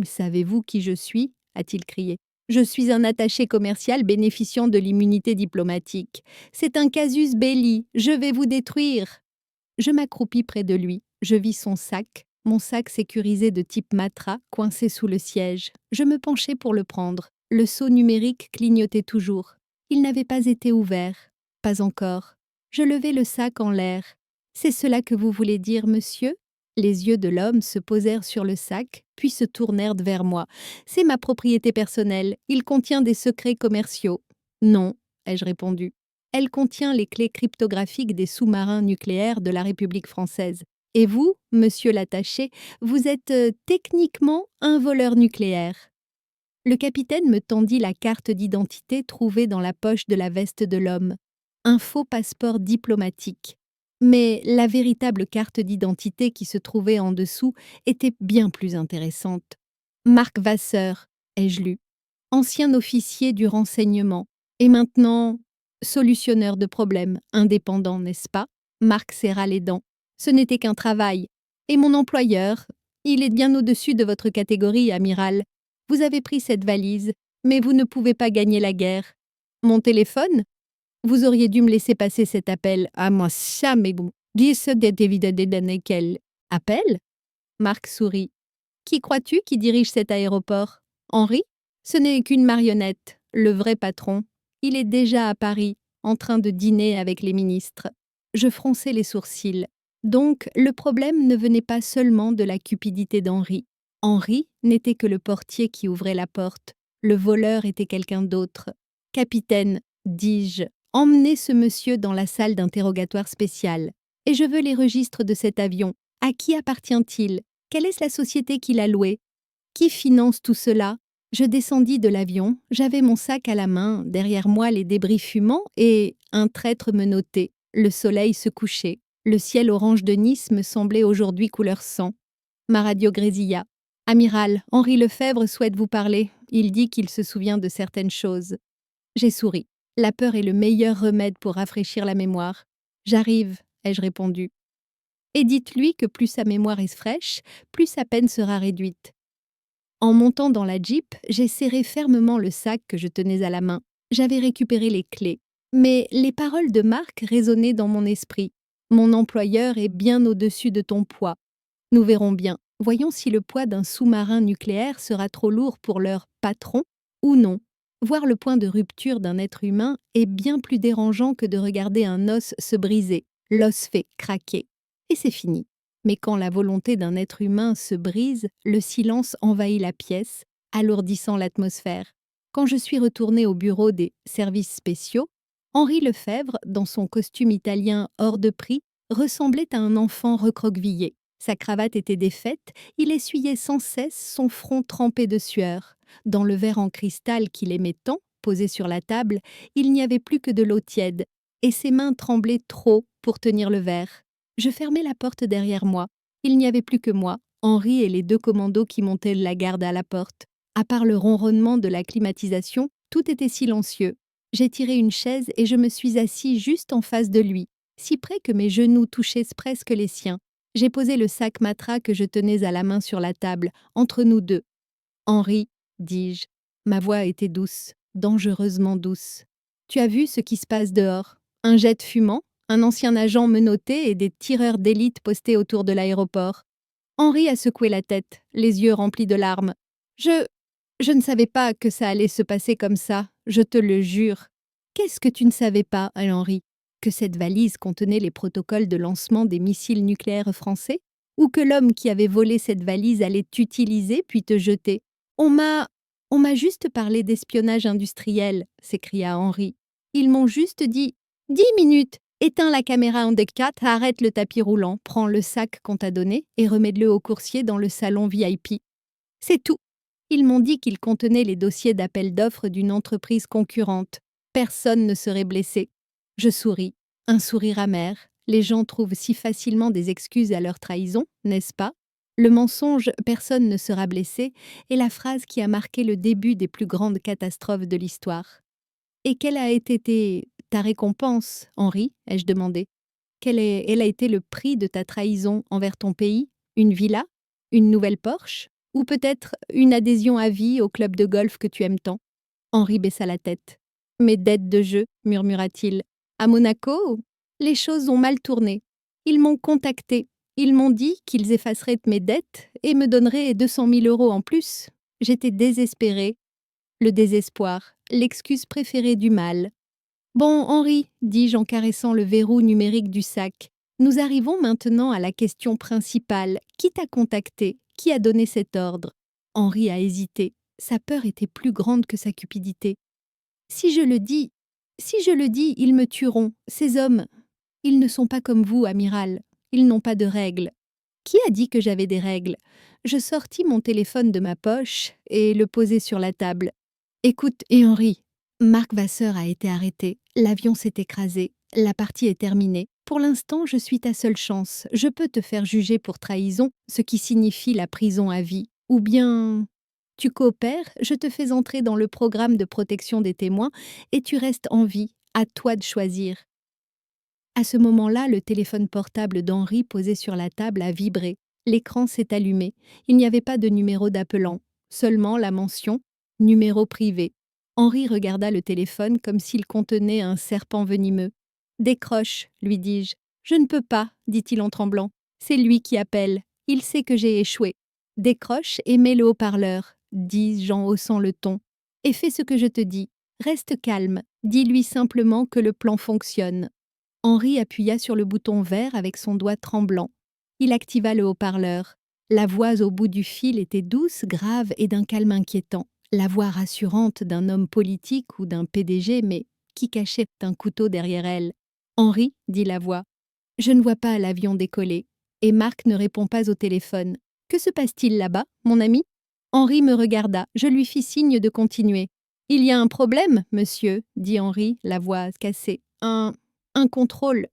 Savez-vous qui je suis a-t-il crié. Je suis un attaché commercial bénéficiant de l'immunité diplomatique. C'est un casus belli, je vais vous détruire. Je m'accroupis près de lui. Je vis son sac, mon sac sécurisé de type Matra, coincé sous le siège. Je me penchai pour le prendre. Le sceau numérique clignotait toujours. Il n'avait pas été ouvert. Pas encore. Je levai le sac en l'air. C'est cela que vous voulez dire, monsieur ? Les yeux de l'homme se posèrent sur le sac, puis se tournèrent vers moi. C'est ma propriété personnelle. Il contient des secrets commerciaux. Non, ai-je répondu. Elle contient les clés cryptographiques des sous-marins nucléaires de la République française. Et vous, monsieur l'attaché, vous êtes techniquement un voleur nucléaire. Le capitaine me tendit la carte d'identité trouvée dans la poche de la veste de l'homme. Un faux passeport diplomatique. Mais la véritable carte d'identité qui se trouvait en dessous était bien plus intéressante. Marc Vasseur, ai-je lu. Ancien officier du renseignement. Et maintenant, solutionneur de problèmes, indépendant, n'est-ce pas? Marc serra les dents. Ce n'était qu'un travail. Et mon employeur, il est bien au-dessus de votre catégorie, amiral. Vous avez pris cette valise, mais vous ne pouvez pas gagner la guerre. Mon téléphone? Vous auriez dû me laisser passer cet appel. Ah, moi, ça, mais bon. Quel appel? Marc sourit. Qui crois-tu qui dirige cet aéroport? Henri? Ce n'est qu'une marionnette, le vrai patron. Il est déjà à Paris, en train de dîner avec les ministres. Je fronçai les sourcils. Donc, le problème ne venait pas seulement de la cupidité d'Henri. Henri n'était que le portier qui ouvrait la porte. Le voleur était quelqu'un d'autre. Capitaine, dis-je, emmenez ce monsieur dans la salle d'interrogatoire spéciale. Et je veux les registres de cet avion. À qui appartient-il? Quelle est la société qui l'a loué? Qui finance tout cela? Je descendis de l'avion, j'avais mon sac à la main, derrière moi les débris fumants et un traître me notait. Le soleil se couchait. Le ciel orange de Nice me semblait aujourd'hui couleur sang. Ma radio grésilla. Amiral, Henri Lefebvre souhaite vous parler. Il dit qu'il se souvient de certaines choses. J'ai souri. La peur est le meilleur remède pour rafraîchir la mémoire. J'arrive, ai-je répondu. Et dites-lui que plus sa mémoire est fraîche, plus sa peine sera réduite. En montant dans la Jeep, j'ai serré fermement le sac que je tenais à la main. J'avais récupéré les clés. Mais les paroles de Marc résonnaient dans mon esprit. Mon employeur est bien au-dessus de ton poids. Nous verrons bien. Voyons si le poids d'un sous-marin nucléaire sera trop lourd pour leur patron ou non. Voir le point de rupture d'un être humain est bien plus dérangeant que de regarder un os se briser. L'os fait craquer. Et c'est fini. Mais quand la volonté d'un être humain se brise, le silence envahit la pièce, alourdissant l'atmosphère. Quand je suis retournée au bureau des services spéciaux, Henri Lefebvre, dans son costume italien hors de prix, ressemblait à un enfant recroquevillé. Sa cravate était défaite, il essuyait sans cesse son front trempé de sueur. Dans le verre en cristal qu'il aimait tant, posé sur la table, il n'y avait plus que de l'eau tiède, et ses mains tremblaient trop pour tenir le verre. Je fermai la porte derrière moi. Il n'y avait plus que moi, Henri et les 2 commandos qui montaient la garde à la porte. À part le ronronnement de la climatisation, tout était silencieux. J'ai tiré une chaise et je me suis assis juste en face de lui, si près que mes genoux touchaient presque les siens. J'ai posé le sac Matra que je tenais à la main sur la table, entre nous deux. Henri, dis-je. Ma voix était douce, dangereusement douce. Tu as vu ce qui se passe dehors? Un jet fumant? Un ancien agent menotté et des tireurs d'élite postés autour de l'aéroport. Henri a secoué la tête, les yeux remplis de larmes. Je ne savais pas que ça allait se passer comme ça, je te le jure. Qu'est-ce que tu ne savais pas, Henri? Que cette valise contenait les protocoles de lancement des missiles nucléaires français? Ou que l'homme qui avait volé cette valise allait t'utiliser puis te jeter. On m'a juste parlé d'espionnage industriel, s'écria Henri. Ils m'ont juste dit 10 minutes, éteins la caméra en D4, arrête le tapis roulant, prends le sac qu'on t'a donné et remets-le au coursier dans le salon VIP. C'est tout. Ils m'ont dit qu'il contenait les dossiers d'appel d'offres d'une entreprise concurrente. Personne ne serait blessé. Je souris, un sourire amer. Les gens trouvent si facilement des excuses à leur trahison, n'est-ce pas? Le mensonge "personne ne sera blessé" est la phrase qui a marqué le début des plus grandes catastrophes de l'histoire. Et quelle a été ta récompense, Henri? Ai-je demandé. Elle a été le prix de ta trahison envers ton pays? Une villa? Une nouvelle Porsche? Ou peut-être une adhésion à vie au club de golf que tu aimes tant? Henri baissa la tête. Mes dettes de jeu, murmura-t-il. À Monaco, les choses ont mal tourné. Ils m'ont contacté. Ils m'ont dit qu'ils effaceraient mes dettes et me donneraient 200 000 euros en plus. J'étais désespérée. Le désespoir, l'excuse préférée du mal. Bon, Henri, dis-je en caressant le verrou numérique du sac, nous arrivons maintenant à la question principale. Qui t'a contacté? Qui a donné cet ordre? Henri a hésité. Sa peur était plus grande que sa cupidité. Si je le dis, ils me tueront. Ces hommes, ils ne sont pas comme vous, amiral. Ils n'ont pas de règles. Qui a dit que j'avais des règles? Je sortis mon téléphone de ma poche et le posai sur la table. Écoute, et Henri, Marc Vasseur a été arrêté. L'avion s'est écrasé. La partie est terminée. Pour l'instant, je suis ta seule chance. Je peux te faire juger pour trahison, ce qui signifie la prison à vie. Ou bien tu coopères, je te fais entrer dans le programme de protection des témoins et tu restes en vie. À toi de choisir. À ce moment-là, le téléphone portable d'Henri posé sur la table a vibré. L'écran s'est allumé. Il n'y avait pas de numéro d'appelant, seulement la mention « numéro privé ». Henri regarda le téléphone comme s'il contenait un serpent venimeux. « Décroche », lui dis-je. « Je ne peux pas », dit-il en tremblant. « C'est lui qui appelle. Il sait que j'ai échoué. »« Décroche et mets le haut-parleur », dis-je en haussant le ton. « Et fais ce que je te dis. Reste calme. Dis-lui simplement que le plan fonctionne. » Henri appuya sur le bouton vert avec son doigt tremblant. Il activa le haut-parleur. La voix au bout du fil était douce, grave et d'un calme inquiétant. La voix rassurante d'un homme politique ou d'un PDG, mais qui cachait un couteau derrière elle. « Henri, dit la voix, je ne vois pas l'avion décoller. » Et Marc ne répond pas au téléphone. « Que se passe-t-il là-bas, mon ami ?» Henri me regarda. Je lui fis signe de continuer. « Il y a un problème, monsieur, » dit Henri, la voix cassée. « Un contrôle,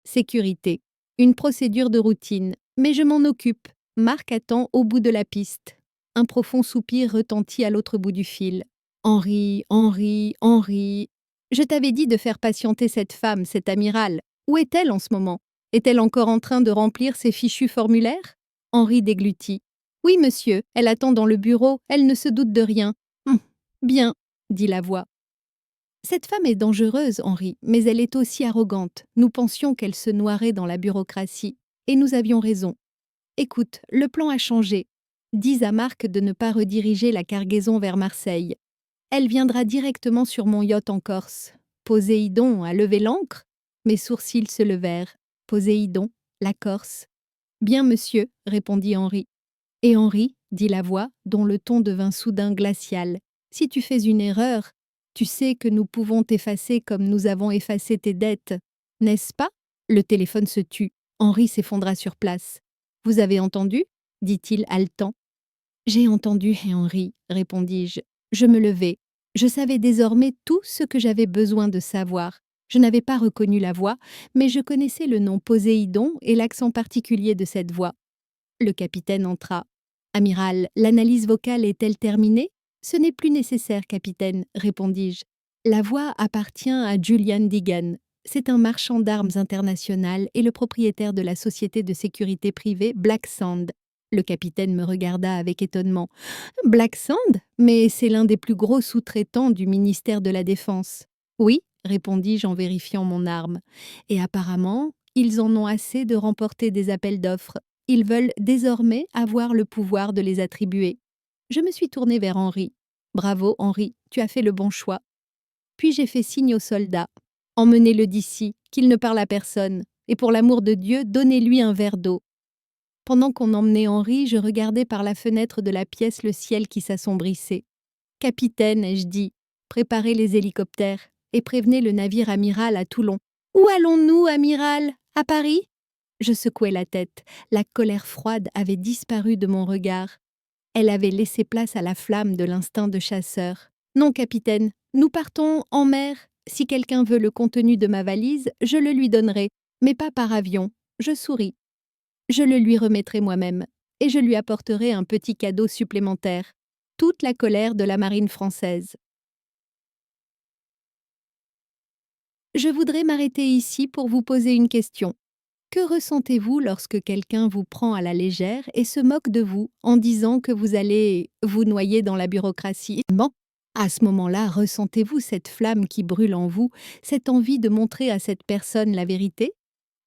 sécurité. Une procédure de routine. Mais je m'en occupe. Marc attend au bout de la piste. » Un profond soupir retentit à l'autre bout du fil. « Henri, Henri, Henri. Je t'avais dit de faire patienter cette femme, cette amirale. Où est-elle en ce moment? Est-elle encore en train de remplir ses fichus formulaires ?» Henri déglutit. « Oui, monsieur, elle attend dans le bureau, elle ne se doute de rien. »« Bien, » dit la voix. Cette femme est dangereuse, Henri, mais elle est aussi arrogante. Nous pensions qu'elle se noierait dans la bureaucratie. Et nous avions raison. Écoute, le plan a changé. Dis à Marc de ne pas rediriger la cargaison vers Marseille. Elle viendra directement sur mon yacht en Corse. Poséidon a levé l'ancre? Mes sourcils se levèrent. Poséidon, la Corse. Bien, monsieur, répondit Henri. Et Henri, dit la voix, dont le ton devint soudain glacial, si tu fais une erreur, tu sais que nous pouvons t'effacer comme nous avons effacé tes dettes, n'est-ce pas? Le téléphone se tut. Henri s'effondra sur place. Vous avez entendu? Dit-il haletant. J'ai entendu, Henri, répondis-je. Je me levai. Je savais désormais tout ce que j'avais besoin de savoir. Je n'avais pas reconnu la voix, mais je connaissais le nom Poséidon et l'accent particulier de cette voix. Le capitaine entra. Amiral, l'analyse vocale est-elle terminée? Ce n'est plus nécessaire, capitaine, répondis-je. La voix appartient à Julian Deegan. C'est un marchand d'armes international et le propriétaire de la société de sécurité privée Black Sand. Le capitaine me regarda avec étonnement. Black Sand? Mais c'est l'un des plus gros sous-traitants du ministère de la Défense. Oui, répondis-je en vérifiant mon arme. Et apparemment, ils en ont assez de remporter des appels d'offres. Ils veulent désormais avoir le pouvoir de les attribuer. Je me suis tournée vers Henri. Bravo, Henri, tu as fait le bon choix. Puis j'ai fait signe aux soldats. Emmenez-le d'ici, qu'il ne parle à personne. Et pour l'amour de Dieu, donnez-lui un verre d'eau. Pendant qu'on emmenait Henri, je regardais par la fenêtre de la pièce le ciel qui s'assombrissait. Capitaine, ai-je dit, préparez les hélicoptères et prévenez le navire amiral à Toulon. Où allons-nous, amiral? À Paris? Je secouai la tête. La colère froide avait disparu de mon regard. Elle avait laissé place à la flamme de l'instinct de chasseur. Non, capitaine, nous partons en mer. Si quelqu'un veut le contenu de ma valise, je le lui donnerai, mais pas par avion. Je souris. Je le lui remettrai moi-même, et je lui apporterai un petit cadeau supplémentaire. Toute la colère de la marine française. Je voudrais m'arrêter ici pour vous poser une question. Que ressentez-vous lorsque quelqu'un vous prend à la légère et se moque de vous en disant que vous allez vous noyer dans la bureaucratie? Bon, à ce moment-là, ressentez-vous cette flamme qui brûle en vous, cette envie de montrer à cette personne la vérité?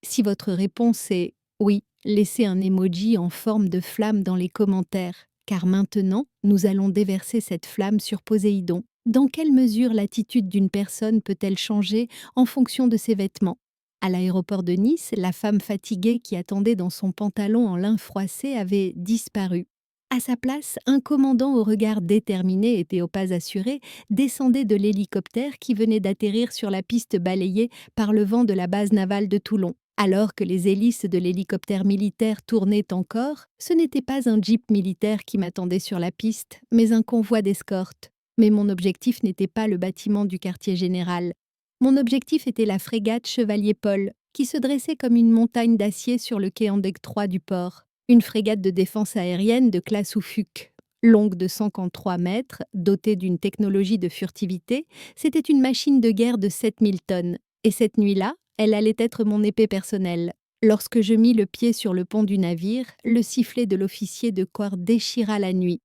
Si votre réponse est oui, laissez un emoji en forme de flamme dans les commentaires, car maintenant, nous allons déverser cette flamme sur Poséidon. Dans quelle mesure l'attitude d'une personne peut-elle changer en fonction de ses vêtements? À l'aéroport de Nice, la femme fatiguée qui attendait dans son pantalon en lin froissé avait disparu. À sa place, un commandant au regard déterminé et au pas assuré descendait de l'hélicoptère qui venait d'atterrir sur la piste balayée par le vent de la base navale de Toulon. Alors que les hélices de l'hélicoptère militaire tournaient encore, ce n'était pas un jeep militaire qui m'attendait sur la piste, mais un convoi d'escorte. Mais mon objectif n'était pas le bâtiment du quartier général. Mon objectif était la frégate Chevalier Paul, qui se dressait comme une montagne d'acier sur le quai Andec 3 du port. Une frégate de défense aérienne de classe Oufuk. Longue de 153 mètres, dotée d'une technologie de furtivité, c'était une machine de guerre de 7000 tonnes. Et cette nuit-là, elle allait être mon épée personnelle. Lorsque je mis le pied sur le pont du navire, le sifflet de l'officier de corps déchira la nuit.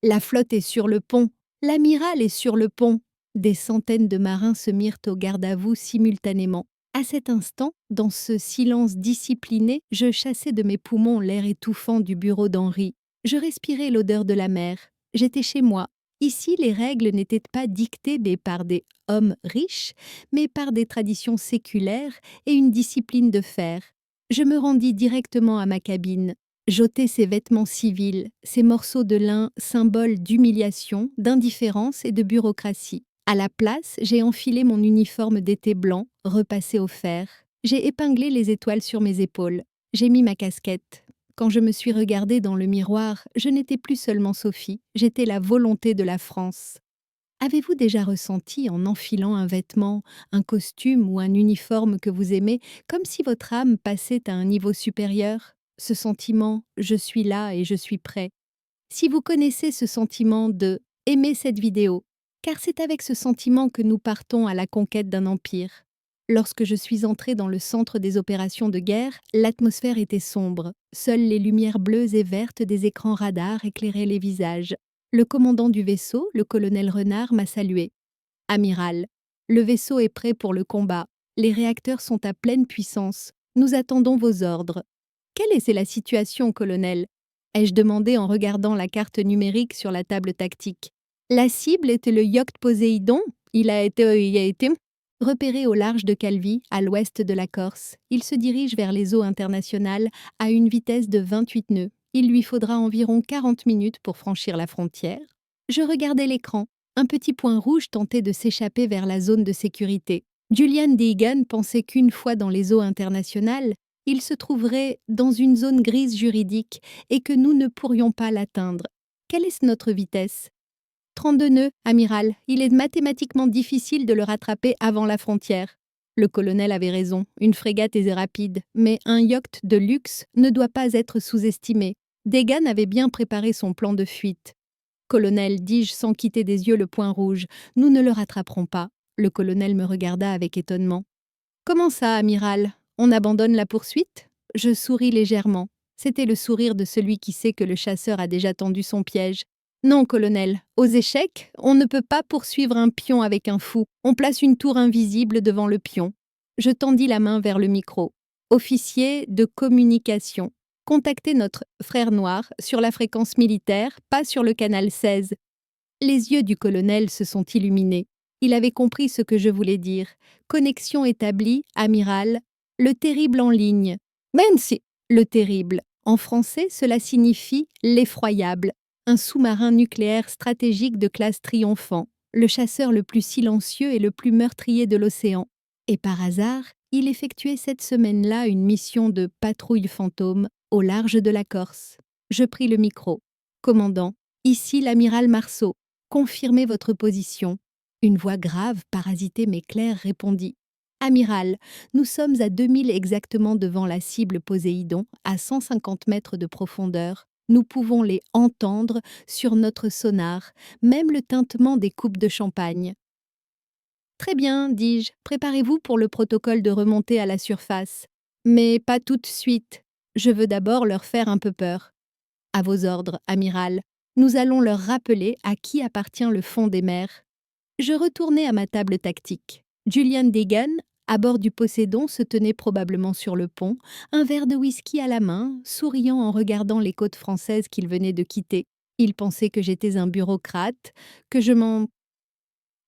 La flotte est sur le pont. L'amiral est sur le pont. Des centaines de marins se mirent au garde-à-vous simultanément. À cet instant, dans ce silence discipliné, je chassais de mes poumons l'air étouffant du bureau d'Henri. Je respirais l'odeur de la mer. J'étais chez moi. Ici, les règles n'étaient pas dictées par des hommes riches, mais par des traditions séculaires et une discipline de fer. Je me rendis directement à ma cabine. J'ôtais ces vêtements civils, ces morceaux de lin, symboles d'humiliation, d'indifférence et de bureaucratie. À la place, j'ai enfilé mon uniforme d'été blanc, repassé au fer. J'ai épinglé les étoiles sur mes épaules. J'ai mis ma casquette. Quand je me suis regardée dans le miroir, je n'étais plus seulement Sophie, j'étais la volonté de la France. Avez-vous déjà ressenti en enfilant un vêtement, un costume ou un uniforme que vous aimez, comme si votre âme passait à un niveau supérieur? Ce sentiment « je suis là et je suis prêt ». Si vous connaissez ce sentiment de « aimer cette vidéo », car c'est avec ce sentiment que nous partons à la conquête d'un empire. Lorsque je suis entrée dans le centre des opérations de guerre, l'atmosphère était sombre. Seules les lumières bleues et vertes des écrans radars éclairaient les visages. Le commandant du vaisseau, le colonel Renard, m'a salué. « Amiral, le vaisseau est prêt pour le combat. Les réacteurs sont à pleine puissance. Nous attendons vos ordres. » « Quelle est la situation, colonel ?» ai-je demandé en regardant la carte numérique sur la table tactique. La cible était le yacht Poséidon. Il a été repéré au large de Calvi, à l'ouest de la Corse. Il se dirige vers les eaux internationales à une vitesse de 28 nœuds. Il lui faudra environ 40 minutes pour franchir la frontière. Je regardais l'écran. Un petit point rouge tentait de s'échapper vers la zone de sécurité. Julian Deegan pensait qu'une fois dans les eaux internationales, il se trouverait dans une zone grise juridique et que nous ne pourrions pas l'atteindre. Quelle est notre vitesse? 32 nœuds, amiral. Il est mathématiquement difficile de le rattraper avant la frontière. Le colonel avait raison, une frégate est rapide, mais un yacht de luxe ne doit pas être sous-estimé. Deegan avait bien préparé son plan de fuite. Colonel, dis-je sans quitter des yeux le point rouge, nous ne le rattraperons pas. Le colonel me regarda avec étonnement. Comment ça, amiral? On abandonne la poursuite? Je souris légèrement. C'était le sourire de celui qui sait que le chasseur a déjà tendu son piège. Non, colonel, aux échecs, on ne peut pas poursuivre un pion avec un fou. On place une tour invisible devant le pion. Je tendis la main vers le micro. Officier de communication. Contactez notre frère noir sur la fréquence militaire, pas sur le canal 16. Les yeux du colonel se sont illuminés. Il avait compris ce que je voulais dire. Connexion établie, amiral. Le terrible en ligne. Même si... Le terrible. En français, cela signifie l'effroyable, un sous-marin nucléaire stratégique de classe Triomphant, le chasseur le plus silencieux et le plus meurtrier de l'océan. Et par hasard, il effectuait cette semaine-là une mission de patrouille fantôme au large de la Corse. Je pris le micro. Commandant, ici l'amiral Marceau. Confirmez votre position. Une voix grave, parasitée mais claire, répondit. Amiral, nous sommes à 2000 exactement devant la cible Poséidon, à 150 mètres de profondeur. Nous pouvons les entendre sur notre sonar, même le tintement des coupes de champagne. Très bien, dis-je, préparez-vous pour le protocole de remontée à la surface. Mais pas tout de suite. Je veux d'abord leur faire un peu peur. À vos ordres, amiral. Nous allons leur rappeler à qui appartient le fond des mers. Je retournai à ma table tactique. Julian Degan, à bord du Poséidon, se tenait probablement sur le pont, un verre de whisky à la main, souriant en regardant les côtes françaises qu'il venait de quitter. Il pensait que j'étais un bureaucrate, que je m'en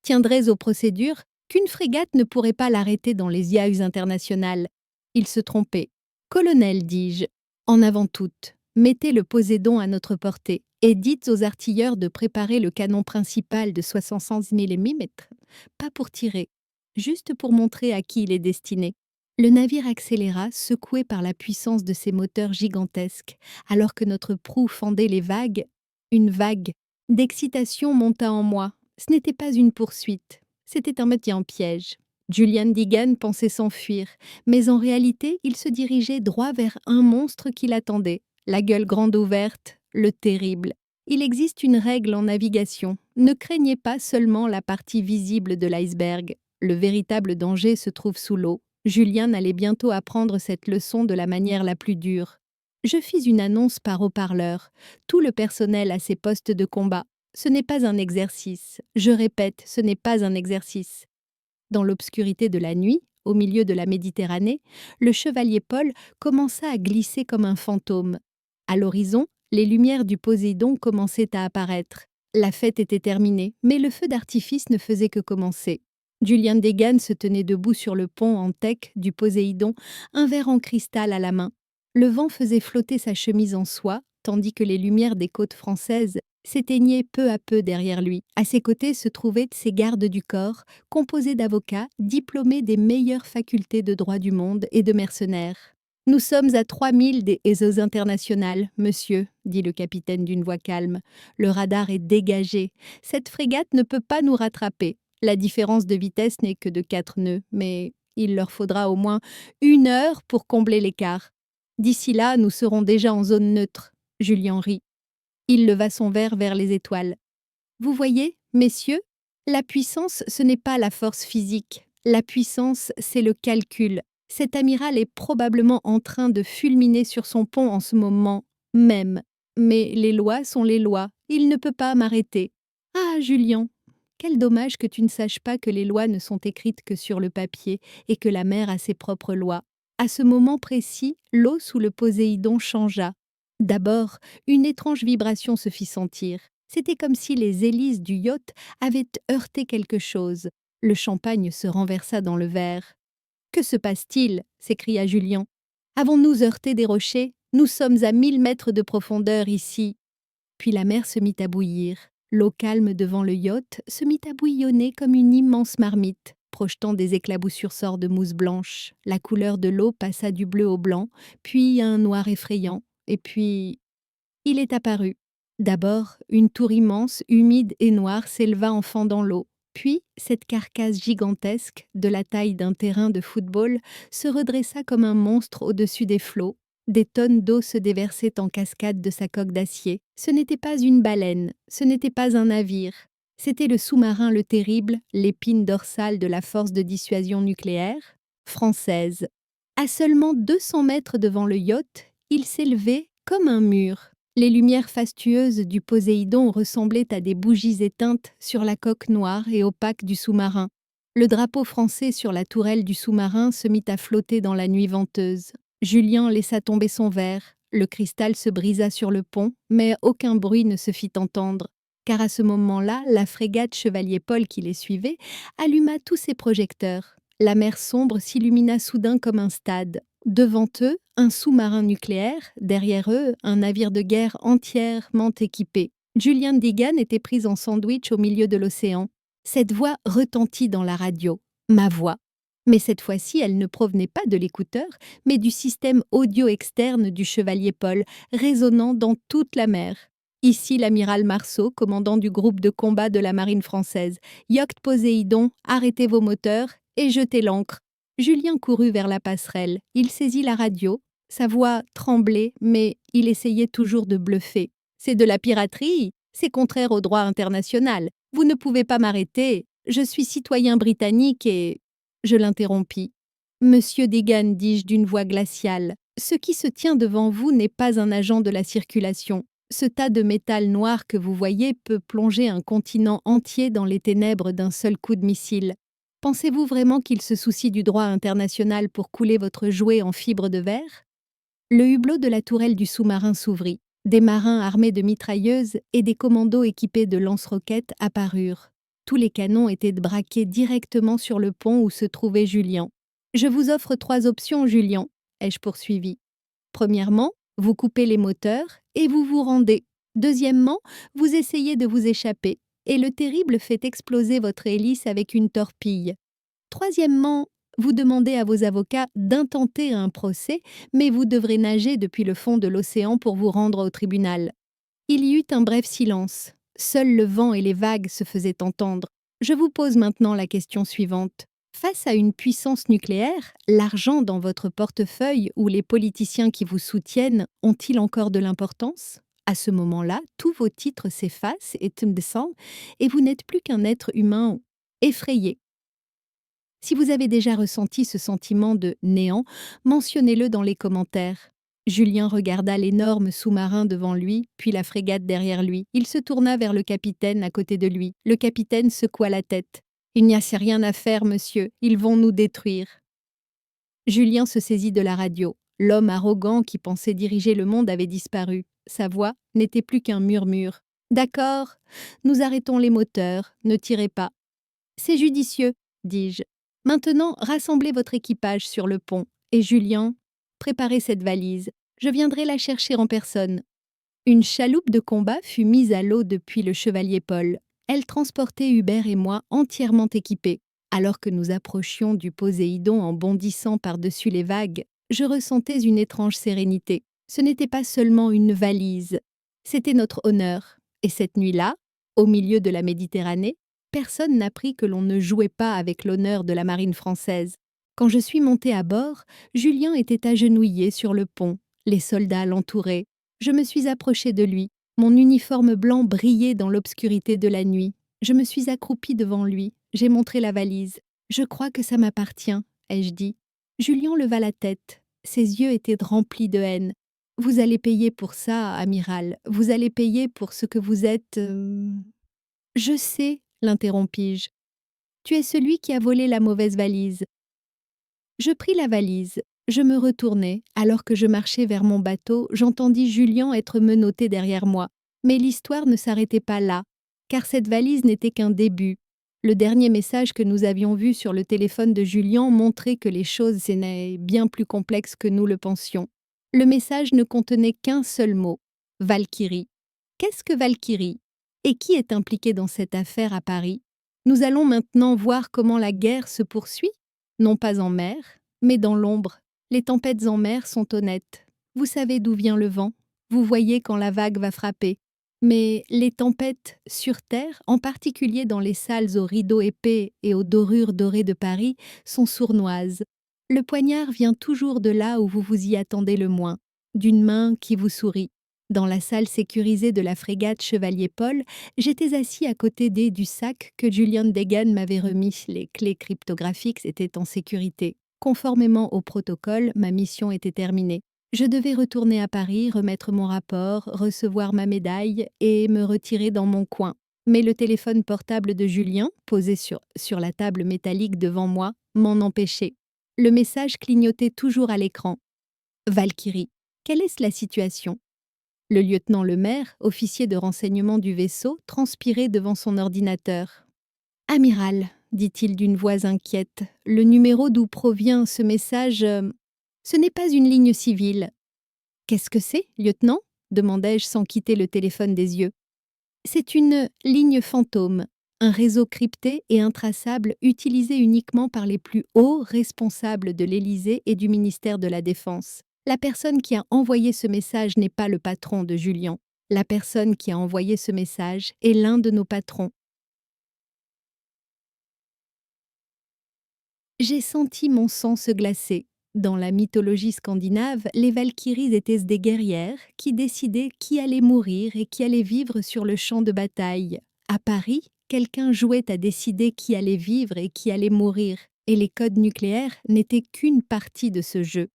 tiendrais aux procédures, qu'une frégate ne pourrait pas l'arrêter dans les IAUs internationales. Il se trompait. Colonel, dis-je, en avant toute, mettez le Poséidon à notre portée et dites aux artilleurs de préparer le canon principal de 75 mm, pas pour tirer, juste pour montrer à qui il est destiné. Le navire accéléra, secoué par la puissance de ses moteurs gigantesques, alors que notre proue fendait les vagues. Une vague d'excitation monta en moi. Ce n'était pas une poursuite, c'était un métier en piège. Julian Degan pensait s'enfuir, mais en réalité, il se dirigeait droit vers un monstre qui l'attendait, la gueule grande ouverte, le terrible. Il existe une règle en navigation, ne craignez pas seulement la partie visible de l'iceberg. Le véritable danger se trouve sous l'eau. Julien allait bientôt apprendre cette leçon de la manière la plus dure. Je fis une annonce par haut-parleur. Tout le personnel à ses postes de combat. Ce n'est pas un exercice. Je répète, ce n'est pas un exercice. Dans l'obscurité de la nuit, au milieu de la Méditerranée, le chevalier Paul commença à glisser comme un fantôme. À l'horizon, les lumières du Poséidon commençaient à apparaître. La fête était terminée, mais le feu d'artifice ne faisait que commencer. Julian Degan se tenait debout sur le pont en teck du Poséidon, un verre en cristal à la main. Le vent faisait flotter sa chemise en soie, tandis que les lumières des côtes françaises s'éteignaient peu à peu derrière lui. À ses côtés se trouvaient ses gardes du corps, composés d'avocats, diplômés des meilleures facultés de droit du monde et de mercenaires. « Nous sommes à 3000 des eaux internationales, monsieur, » dit le capitaine d'une voix calme. « Le radar est dégagé. Cette frégate ne peut pas nous rattraper. La différence de vitesse n'est que de 4 nœuds, mais il leur faudra au moins 1 heure pour combler l'écart. D'ici là, nous serons déjà en zone neutre. » Julien rit. Il leva son verre vers les étoiles. « Vous voyez, messieurs, la puissance, ce n'est pas la force physique. La puissance, c'est le calcul. Cet amiral est probablement en train de fulminer sur son pont en ce moment même. Mais les lois sont les lois. Il ne peut pas m'arrêter. Ah, Julien, quel dommage que tu ne saches pas que les lois ne sont écrites que sur le papier et que la mer a ses propres lois. À ce moment précis, l'eau sous le Poséidon changea. D'abord, une étrange vibration se fit sentir. C'était comme si les hélices du yacht avaient heurté quelque chose. Le champagne se renversa dans le verre. « Que se passe-t-il » s'écria Julien. « Avons-nous heurté des rochers ? Nous sommes à 1000 mètres de profondeur ici. » Puis la mer se mit à bouillir. L'eau calme devant le yacht se mit à bouillonner comme une immense marmite, projetant des éclaboussures de mousse blanche. La couleur de l'eau passa du bleu au blanc, puis à un noir effrayant, et puis… il est apparu. D'abord, une tour immense, humide et noire s'éleva en fendant l'eau. Puis, cette carcasse gigantesque, de la taille d'un terrain de football, se redressa comme un monstre au-dessus des flots. Des tonnes d'eau se déversaient en cascade de sa coque d'acier. Ce n'était pas une baleine, ce n'était pas un navire. C'était le sous-marin Le Terrible, l'épine dorsale de la force de dissuasion nucléaire française. À seulement 200 mètres devant le yacht, il s'élevait comme un mur. Les lumières fastueuses du Poséidon ressemblaient à des bougies éteintes sur la coque noire et opaque du sous-marin. Le drapeau français sur la tourelle du sous-marin se mit à flotter dans la nuit venteuse. Julien laissa tomber son verre. Le cristal se brisa sur le pont, mais aucun bruit ne se fit entendre, car à ce moment-là, la frégate Chevalier Paul qui les suivait alluma tous ses projecteurs. La mer sombre s'illumina soudain comme un stade. Devant eux, un sous-marin nucléaire, derrière eux, un navire de guerre entièrement équipé. Julian Degan était pris en sandwich au milieu de l'océan. Cette voix retentit dans la radio. Ma voix. Mais cette fois-ci, elle ne provenait pas de l'écouteur, mais du système audio externe du chevalier Paul, résonnant dans toute la mer. Ici l'amiral Marceau, commandant du groupe de combat de la marine française. Yacht Poséidon, arrêtez vos moteurs et jetez l'ancre. Julien courut vers la passerelle. Il saisit la radio. Sa voix tremblait, mais il essayait toujours de bluffer. C'est de la piraterie, c'est contraire au droit international. Vous ne pouvez pas m'arrêter. Je suis citoyen britannique et... Je l'interrompis. Monsieur Degan, dis-je d'une voix glaciale, ce qui se tient devant vous n'est pas un agent de la circulation. Ce tas de métal noir que vous voyez peut plonger un continent entier dans les ténèbres d'un seul coup de missile. Pensez-vous vraiment qu'il se soucie du droit international pour couler votre jouet en fibre de verre? Le hublot de la tourelle du sous-marin s'ouvrit. Des marins armés de mitrailleuses et des commandos équipés de lance-roquettes apparurent. Tous les canons étaient braqués directement sur le pont où se trouvait Julien. « Je vous offre 3 options, Julien », ai-je poursuivi. Premièrement, vous coupez les moteurs et vous vous rendez. Deuxièmement, vous essayez de vous échapper et le terrible fait exploser votre hélice avec une torpille. Troisièmement, vous demandez à vos avocats d'intenter un procès, mais vous devrez nager depuis le fond de l'océan pour vous rendre au tribunal. Il y eut un bref silence. Seul le vent et les vagues se faisaient entendre. Je vous pose maintenant la question suivante. Face à une puissance nucléaire, l'argent dans votre portefeuille ou les politiciens qui vous soutiennent ont-ils encore de l'importance? À ce moment-là, tous vos titres s'effacent et descendent, et vous n'êtes plus qu'un être humain effrayé. Si vous avez déjà ressenti ce sentiment de néant, mentionnez-le dans les commentaires. Julien regarda l'énorme sous-marin devant lui, puis la frégate derrière lui. Il se tourna vers le capitaine à côté de lui. Le capitaine secoua la tête. « Il n'y a rien à faire, monsieur. Ils vont nous détruire. » Julien se saisit de la radio. L'homme arrogant qui pensait diriger le monde avait disparu. Sa voix n'était plus qu'un murmure. « D'accord, nous arrêtons les moteurs. Ne tirez pas. »« C'est judicieux, » dis-je. « Maintenant, rassemblez votre équipage sur le pont. Et Julien, préparez cette valise. Je viendrai la chercher en personne. » Une chaloupe de combat fut mise à l'eau depuis le Chevalier Paul. Elle transportait Hubert et moi entièrement équipés. Alors que nous approchions du Poséidon en bondissant par-dessus les vagues, je ressentais une étrange sérénité. Ce n'était pas seulement une valise, c'était notre honneur. Et cette nuit-là, au milieu de la Méditerranée, personne n'apprit que l'on ne jouait pas avec l'honneur de la marine française. Quand je suis montée à bord, Julien était agenouillé sur le pont. Les soldats l'entouraient. Je me suis approchée de lui. Mon uniforme blanc brillait dans l'obscurité de la nuit. Je me suis accroupie devant lui. J'ai montré la valise. « Je crois que ça m'appartient », ai-je dit. Julien leva la tête. Ses yeux étaient remplis de haine. « Vous allez payer pour ça, amiral. Vous allez payer pour ce que vous êtes... Je sais, l'interrompis-je. Tu es celui qui a volé la mauvaise valise. Je pris la valise. Je me retournai. Alors que je marchais vers mon bateau, j'entendis Julien être menotté derrière moi. Mais l'histoire ne s'arrêtait pas là, car cette valise n'était qu'un début. Le dernier message que nous avions vu sur le téléphone de Julien montrait que les choses étaient bien plus complexes que nous le pensions. Le message ne contenait qu'un seul mot, Valkyrie. Qu'est-ce que Valkyrie? Et qui est impliqué dans cette affaire à Paris? Nous allons maintenant voir comment la guerre se poursuit, non pas en mer, mais dans l'ombre. Les tempêtes en mer sont honnêtes. Vous savez d'où vient le vent, vous voyez quand la vague va frapper. Mais les tempêtes sur terre, en particulier dans les salles aux rideaux épais et aux dorures dorées de Paris, sont sournoises. Le poignard vient toujours de là où vous vous y attendez le moins, d'une main qui vous sourit. Dans la salle sécurisée de la frégate Chevalier Paul, j'étais assis à côté du sac que Julian Degan m'avait remis. Les clés cryptographiques étaient en sécurité. Conformément au protocole, ma mission était terminée. Je devais retourner à Paris, remettre mon rapport, recevoir ma médaille et me retirer dans mon coin. Mais le téléphone portable de Julien, posé sur la table métallique devant moi, m'en empêchait. Le message clignotait toujours à l'écran. « Valkyrie, quelle est la situation ?» Le lieutenant Lemaire, officier de renseignement du vaisseau, transpirait devant son ordinateur. « Amiral, dit-il d'une voix inquiète, le numéro d'où provient ce message... Ce n'est pas une ligne civile. Qu'est-ce que c'est, lieutenant? Demandai-je sans quitter le téléphone des yeux. C'est une ligne fantôme, un réseau crypté et intraçable utilisé uniquement par les plus hauts responsables de l'Élysée et du ministère de la Défense. La personne qui a envoyé ce message n'est pas le patron de Julian. La personne qui a envoyé ce message est l'un de nos patrons. J'ai senti mon sang se glacer. Dans la mythologie scandinave, les Valkyries étaient des guerrières qui décidaient qui allait mourir et qui allait vivre sur le champ de bataille. À Paris, quelqu'un jouait à décider qui allait vivre et qui allait mourir, et les codes nucléaires n'étaient qu'une partie de ce jeu.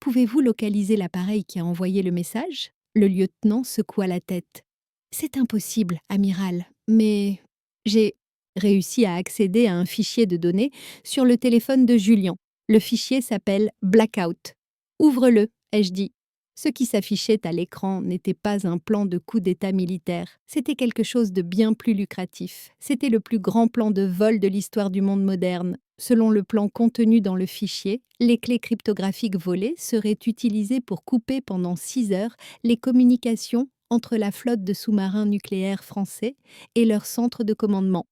Pouvez-vous localiser l'appareil qui a envoyé le message? Le lieutenant secoua la tête. C'est impossible, amiral, mais j'ai réussi à accéder à un fichier de données sur le téléphone de Julian. Le fichier s'appelle Blackout. Ouvre-le, ai-je dit. Ce qui s'affichait à l'écran n'était pas un plan de coup d'État militaire, c'était quelque chose de bien plus lucratif. C'était le plus grand plan de vol de l'histoire du monde moderne. Selon le plan contenu dans le fichier, les clés cryptographiques volées seraient utilisées pour couper pendant 6 heures les communications entre la flotte de sous-marins nucléaires français et leur centre de commandement.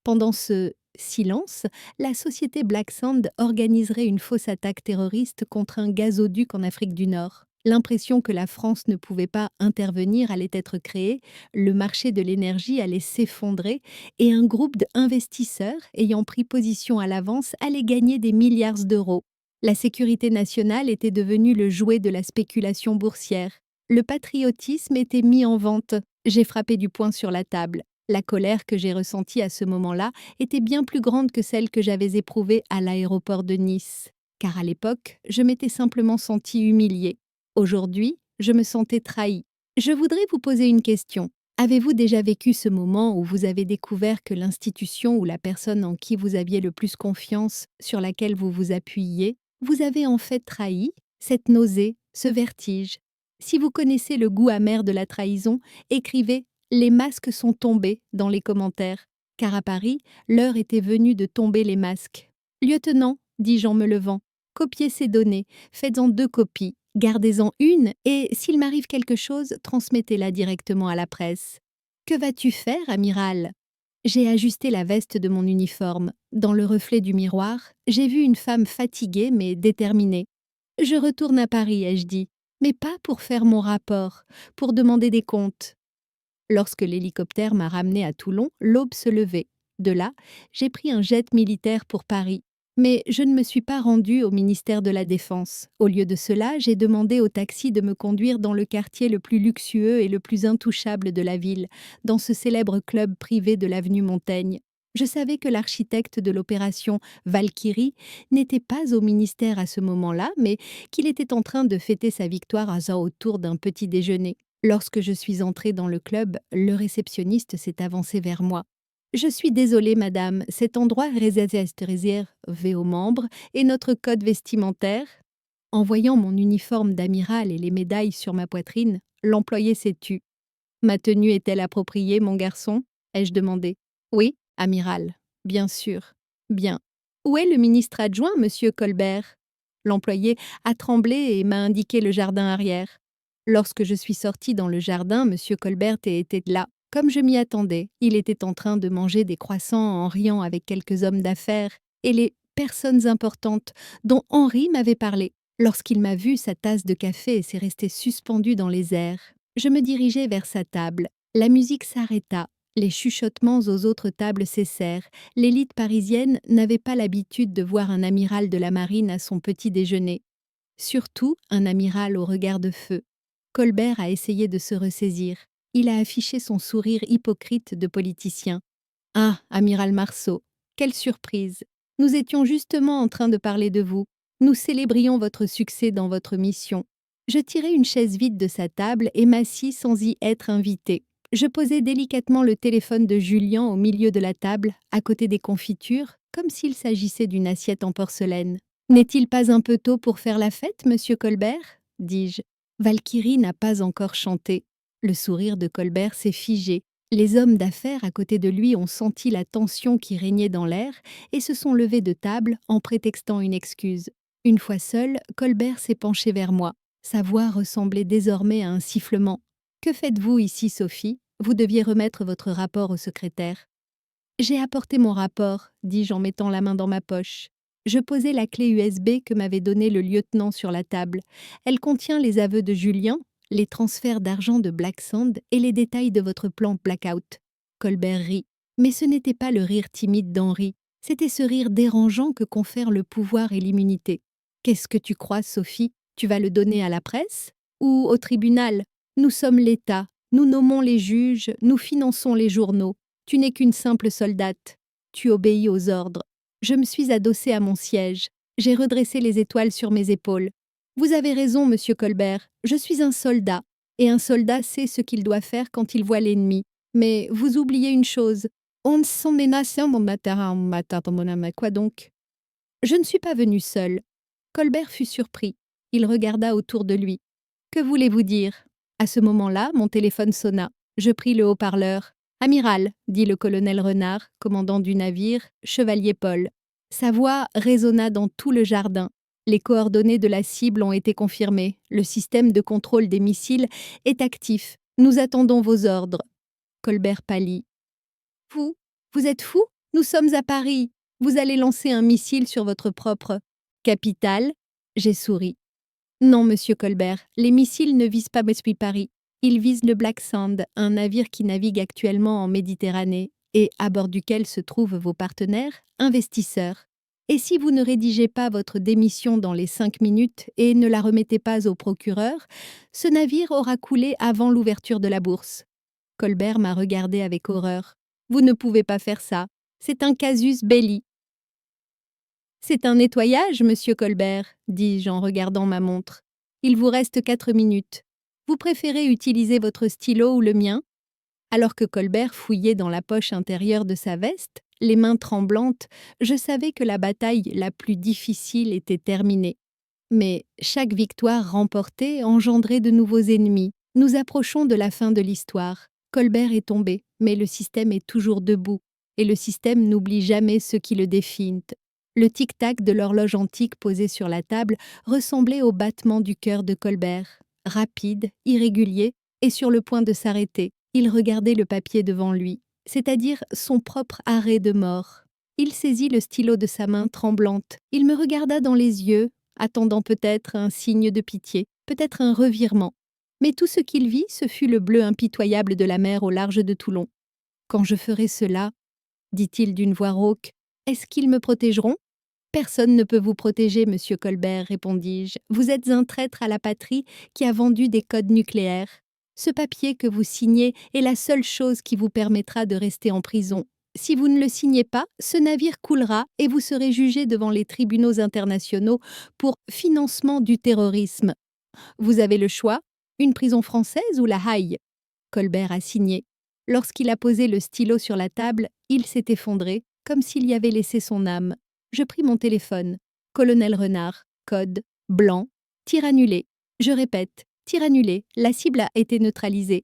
Pendant ce silence, la société Black Sand organiserait une fausse attaque terroriste contre un gazoduc en Afrique du Nord. L'impression que la France ne pouvait pas intervenir allait être créée, le marché de l'énergie allait s'effondrer et un groupe d'investisseurs ayant pris position à l'avance allait gagner des milliards d'euros. La sécurité nationale était devenue le jouet de la spéculation boursière. Le patriotisme était mis en vente. J'ai frappé du poing sur la table. La colère que j'ai ressentie à ce moment-là était bien plus grande que celle que j'avais éprouvée à l'aéroport de Nice. Car à l'époque, je m'étais simplement sentie humiliée. Aujourd'hui, je me sentais trahie. Je voudrais vous poser une question. Avez-vous déjà vécu ce moment où vous avez découvert que l'institution ou la personne en qui vous aviez le plus confiance, sur laquelle vous vous appuyiez, vous avez en fait trahi? Cette nausée, ce vertige. Si vous connaissez le goût amer de la trahison, écrivez les masques sont tombés dans les commentaires, car à Paris, l'heure était venue de tomber les masques. Lieutenant, dis-je en me levant, copiez ces données, faites-en 2 copies, gardez-en une et, s'il m'arrive quelque chose, transmettez-la directement à la presse. Que vas-tu faire, amiral? J'ai ajusté la veste de mon uniforme. Dans le reflet du miroir, j'ai vu une femme fatiguée mais déterminée. Je retourne à Paris, ai-je dit, mais pas pour faire mon rapport, pour demander des comptes. Lorsque l'hélicoptère m'a ramené à Toulon, l'aube se levait. De là, j'ai pris un jet militaire pour Paris. Mais je ne me suis pas rendue au ministère de la Défense. Au lieu de cela, j'ai demandé au taxi de me conduire dans le quartier le plus luxueux et le plus intouchable de la ville, dans ce célèbre club privé de l'avenue Montaigne. Je savais que l'architecte de l'opération Valkyrie n'était pas au ministère à ce moment-là, mais qu'il était en train de fêter sa victoire autour d'un petit déjeuner. Lorsque je suis entrée dans le club, le réceptionniste s'est avancé vers moi. Je suis désolée, madame, cet endroit réservé aux membres et notre code vestimentaire. En voyant mon uniforme d'amiral et les médailles sur ma poitrine, l'employé s'est tu. Ma tenue est-elle appropriée, mon garçon? Ai-je demandé. Oui, amiral. Bien sûr. Bien. Où est le ministre adjoint, monsieur Colbert? L'employé a tremblé et m'a indiqué le jardin arrière. Lorsque je suis sortie dans le jardin, monsieur Colbert était là. Comme je m'y attendais, il était en train de manger des croissants en riant avec quelques hommes d'affaires et les personnes importantes dont Henri m'avait parlé. Lorsqu'il m'a vu, sa tasse de café s'est restée suspendue dans les airs. Je me dirigeai vers sa table. La musique s'arrêta. Les chuchotements aux autres tables cessèrent. L'élite parisienne n'avait pas l'habitude de voir un amiral de la marine à son petit déjeuner. Surtout un amiral au regard de feu. Colbert a essayé de se ressaisir. Il a affiché son sourire hypocrite de politicien. « Ah, amiral Marceau, quelle surprise! Nous étions justement en train de parler de vous. Nous célébrions votre succès dans votre mission. » Je tirai une chaise vide de sa table et m'assis sans y être invité. Je posai délicatement le téléphone de Julian au milieu de la table, à côté des confitures, comme s'il s'agissait d'une assiette en porcelaine. « N'est-il pas un peu tôt pour faire la fête, monsieur Colbert ?» dis-je. Valkyrie n'a pas encore chanté. Le sourire de Colbert s'est figé. Les hommes d'affaires à côté de lui ont senti la tension qui régnait dans l'air et se sont levés de table en prétextant une excuse. Une fois seul, Colbert s'est penché vers moi. Sa voix ressemblait désormais à un sifflement. Que faites-vous ici, Sophie? Vous deviez remettre votre rapport au secrétaire. J'ai apporté mon rapport, dis-je en mettant la main dans ma poche. Je posai la clé USB que m'avait donnée le lieutenant sur la table. Elle contient les aveux de Julien, les transferts d'argent de Black Sand et les détails de votre plan Blackout. Colbert rit. Mais ce n'était pas le rire timide d'Henri, c'était ce rire dérangeant que confèrent le pouvoir et l'immunité. Qu'est-ce que tu crois, Sophie? Tu vas le donner à la presse? Ou au tribunal? Nous sommes l'État, nous nommons les juges, nous finançons les journaux. Tu n'es qu'une simple soldate. Tu obéis aux ordres. Je me suis adossée à mon siège. J'ai redressé les étoiles sur mes épaules. Vous avez raison, monsieur Colbert. Je suis un soldat. Et un soldat sait ce qu'il doit faire quand il voit l'ennemi. Mais vous oubliez une chose. On s'en menace mon matin, quoi donc? Je ne suis pas venu seul. Colbert fut surpris. Il regarda autour de lui. Que voulez-vous dire? À ce moment-là, mon téléphone sonna. Je pris le haut-parleur. Amiral, dit le colonel Renard, commandant du navire, chevalier Paul. Sa voix résonna dans tout le jardin. Les coordonnées de la cible ont été confirmées. Le système de contrôle des missiles est actif. Nous attendons vos ordres. Colbert pâlit. Vous êtes fou? Nous sommes à Paris. Vous allez lancer un missile sur votre propre capitale? J'ai souri. Non, monsieur Colbert, les missiles ne visent pas Paris. Ils visent le Black Sand, un navire qui navigue actuellement en Méditerranée et à bord duquel se trouvent vos partenaires, investisseurs. Et si vous ne rédigez pas votre démission dans les 5 minutes et ne la remettez pas au procureur, ce navire aura coulé avant l'ouverture de la bourse. Colbert m'a regardé avec horreur. Vous ne pouvez pas faire ça. C'est un casus belli. C'est un nettoyage, monsieur Colbert, dis-je en regardant ma montre. Il vous reste 4 minutes. Vous préférez utiliser votre stylo ou le mien? Alors que Colbert fouillait dans la poche intérieure de sa veste, les mains tremblantes, je savais que la bataille la plus difficile était terminée. Mais chaque victoire remportée engendrait de nouveaux ennemis. Nous approchons de la fin de l'histoire. Colbert est tombé, mais le système est toujours debout. Et le système n'oublie jamais ceux qui le défient. Le tic-tac de l'horloge antique posée sur la table ressemblait au battement du cœur de Colbert. Rapide, irrégulier, et sur le point de s'arrêter. Il regardait le papier devant lui, c'est-à-dire son propre arrêt de mort. Il saisit le stylo de sa main tremblante. Il me regarda dans les yeux, attendant peut-être un signe de pitié, peut-être un revirement. Mais tout ce qu'il vit, ce fut le bleu impitoyable de la mer au large de Toulon. « Quand je ferai cela, dit-il d'une voix rauque, est-ce qu'ils me protégeront? Personne ne peut vous protéger, monsieur Colbert, répondis-je. Vous êtes un traître à la patrie qui a vendu des codes nucléaires. Ce papier que vous signez est la seule chose qui vous permettra de rester en prison. Si vous ne le signez pas, ce navire coulera et vous serez jugé devant les tribunaux internationaux pour financement du terrorisme. Vous avez le choix, une prison française ou la Haye. Colbert a signé. Lorsqu'il a posé le stylo sur la table, il s'est effondré, comme s'il y avait laissé son âme. Je pris mon téléphone. Colonel Renard, code, blanc, tir annulé. Je répète, tir annulé, la cible a été neutralisée.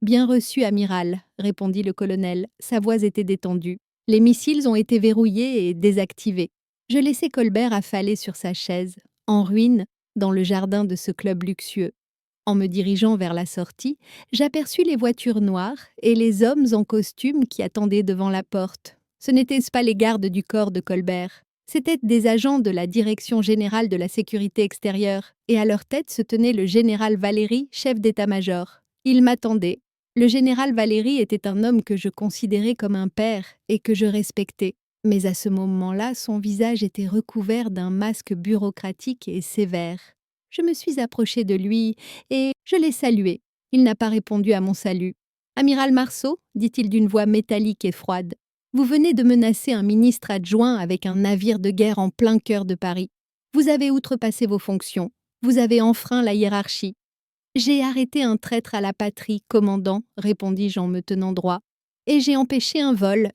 Bien reçu, amiral, répondit le colonel. Sa voix était détendue. Les missiles ont été verrouillés et désactivés. Je laissai Colbert affaler sur sa chaise, en ruine, dans le jardin de ce club luxueux. En me dirigeant vers la sortie, j'aperçus les voitures noires et les hommes en costume qui attendaient devant la porte. Ce n'étaient pas les gardes du corps de Colbert. C'étaient des agents de la Direction générale de la sécurité extérieure, et à leur tête se tenait le général Valéry, chef d'état-major. Il m'attendait. Le général Valéry était un homme que je considérais comme un père et que je respectais. Mais à ce moment-là, son visage était recouvert d'un masque bureaucratique et sévère. Je me suis approchée de lui et je l'ai salué. Il n'a pas répondu à mon salut. « Amiral Marceau, dit-il d'une voix métallique et froide, vous venez de menacer un ministre adjoint avec un navire de guerre en plein cœur de Paris. Vous avez outrepassé vos fonctions. Vous avez enfreint la hiérarchie. »« J'ai arrêté un traître à la patrie, commandant, répondis-je en me tenant droit. Et j'ai empêché un vol.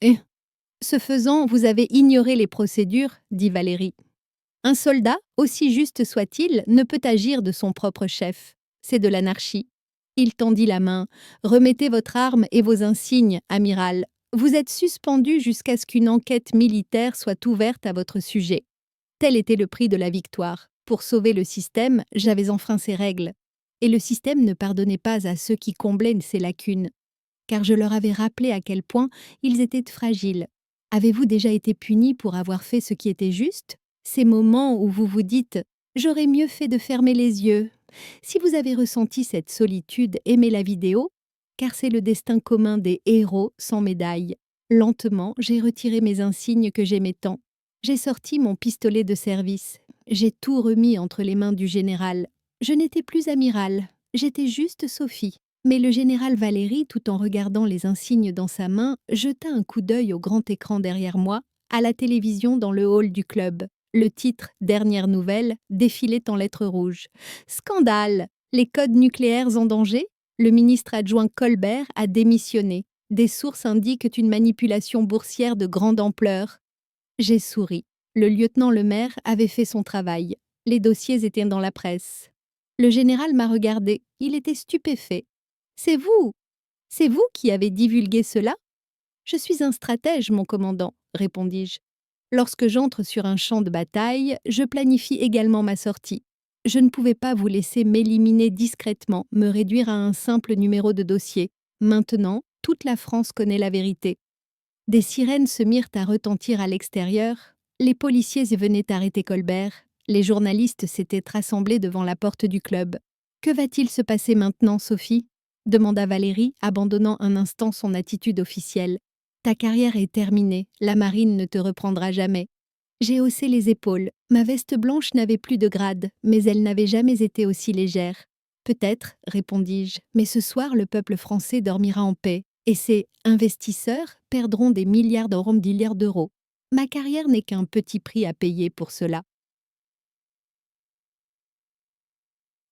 Ce faisant, vous avez ignoré les procédures, dit Valéry. Un soldat, aussi juste soit-il, ne peut agir de son propre chef. C'est de l'anarchie. Il tendit la main. « Remettez votre arme et vos insignes, amiral. Vous êtes suspendu jusqu'à ce qu'une enquête militaire soit ouverte à votre sujet. » Tel était le prix de la victoire. Pour sauver le système, j'avais enfreint ses règles. Et le système ne pardonnait pas à ceux qui comblaient ses lacunes, car je leur avais rappelé à quel point ils étaient fragiles. Avez-vous déjà été puni pour avoir fait ce qui était juste? Ces moments où vous vous dites « J'aurais mieux fait de fermer les yeux ». Si vous avez ressenti cette solitude, aimez la vidéo, car c'est le destin commun des héros sans médaille. Lentement, j'ai retiré mes insignes que j'aimais tant. J'ai sorti mon pistolet de service. J'ai tout remis entre les mains du général. Je n'étais plus amiral, j'étais juste Sophie. Mais le général Valéry, tout en regardant les insignes dans sa main, jeta un coup d'œil au grand écran derrière moi, à la télévision dans le hall du club. Le titre « Dernière nouvelle » défilait en lettres rouges. Scandale! Les codes nucléaires en danger? Le ministre adjoint Colbert a démissionné. Des sources indiquent une manipulation boursière de grande ampleur. J'ai souri. Le lieutenant Le Maire avait fait son travail. Les dossiers étaient dans la presse. Le général m'a regardé. Il était stupéfait. C'est vous! C'est vous qui avez divulgué cela? Je suis un stratège, mon commandant, répondis-je. Lorsque j'entre sur un champ de bataille, je planifie également ma sortie. Je ne pouvais pas vous laisser m'éliminer discrètement, me réduire à un simple numéro de dossier. Maintenant, toute la France connaît la vérité. Des sirènes se mirent à retentir à l'extérieur. Les policiers venaient arrêter Colbert. Les journalistes s'étaient rassemblés devant la porte du club. Que va-t-il se passer maintenant, Sophie? Demanda Valérie, abandonnant un instant son attitude officielle. Ta carrière est terminée, la marine ne te reprendra jamais. J'ai haussé les épaules. Ma veste blanche n'avait plus de grade, mais elle n'avait jamais été aussi légère. Peut-être, répondis-je, mais ce soir le peuple français dormira en paix, et ces investisseurs perdront des milliards d'euros. Ma carrière n'est qu'un petit prix à payer pour cela.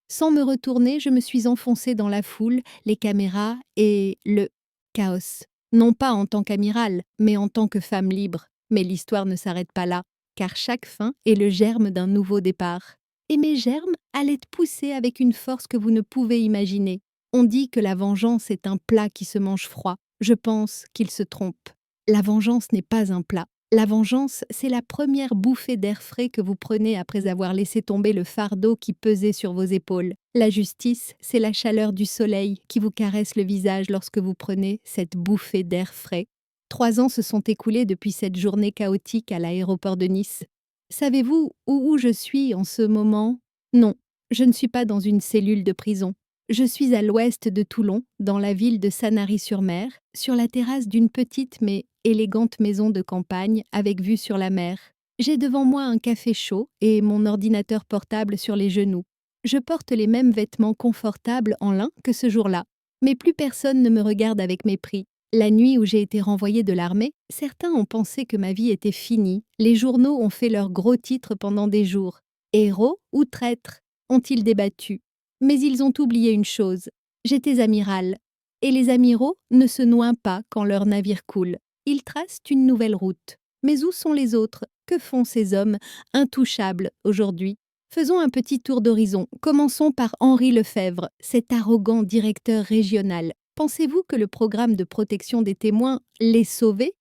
Sans me retourner, je me suis enfoncée dans la foule, les caméras et le chaos. Non pas en tant qu'amiral, mais en tant que femme libre. Mais l'histoire ne s'arrête pas là, car chaque fin est le germe d'un nouveau départ. Et mes germes allaient pousser avec une force que vous ne pouvez imaginer. On dit que la vengeance est un plat qui se mange froid. Je pense qu'il se trompe. La vengeance n'est pas un plat. La vengeance, c'est la première bouffée d'air frais que vous prenez après avoir laissé tomber le fardeau qui pesait sur vos épaules. La justice, c'est la chaleur du soleil qui vous caresse le visage lorsque vous prenez cette bouffée d'air frais. 3 ans se sont écoulés depuis cette journée chaotique à l'aéroport de Nice. Savez-vous où je suis en ce moment? Non, je ne suis pas dans une cellule de prison. Je suis à l'ouest de Toulon, dans la ville de Sanary-sur-Mer, sur la terrasse d'une petite mais élégante maison de campagne avec vue sur la mer. J'ai devant moi un café chaud et mon ordinateur portable sur les genoux. Je porte les mêmes vêtements confortables en lin que ce jour-là, mais plus personne ne me regarde avec mépris. La nuit où j'ai été renvoyée de l'armée, certains ont pensé que ma vie était finie. Les journaux ont fait leurs gros titres pendant des jours. Héros ou traîtres ont-ils débattu? Mais ils ont oublié une chose, j'étais amiral. Et les amiraux ne se noient pas quand leur navire coule. Ils tracent une nouvelle route. Mais où sont les autres? Que font ces hommes intouchables aujourd'hui? Faisons un petit tour d'horizon. Commençons par Henri Lefebvre, cet arrogant directeur régional. Pensez-vous que le programme de protection des témoins l'ait sauvé?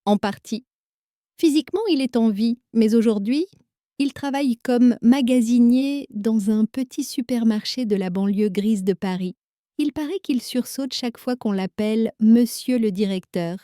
En partie. Physiquement, il est en vie, mais aujourd'hui, il travaille comme magasinier dans un petit supermarché de la banlieue grise de Paris. Il paraît qu'il sursaute chaque fois qu'on l'appelle « Monsieur le directeur ».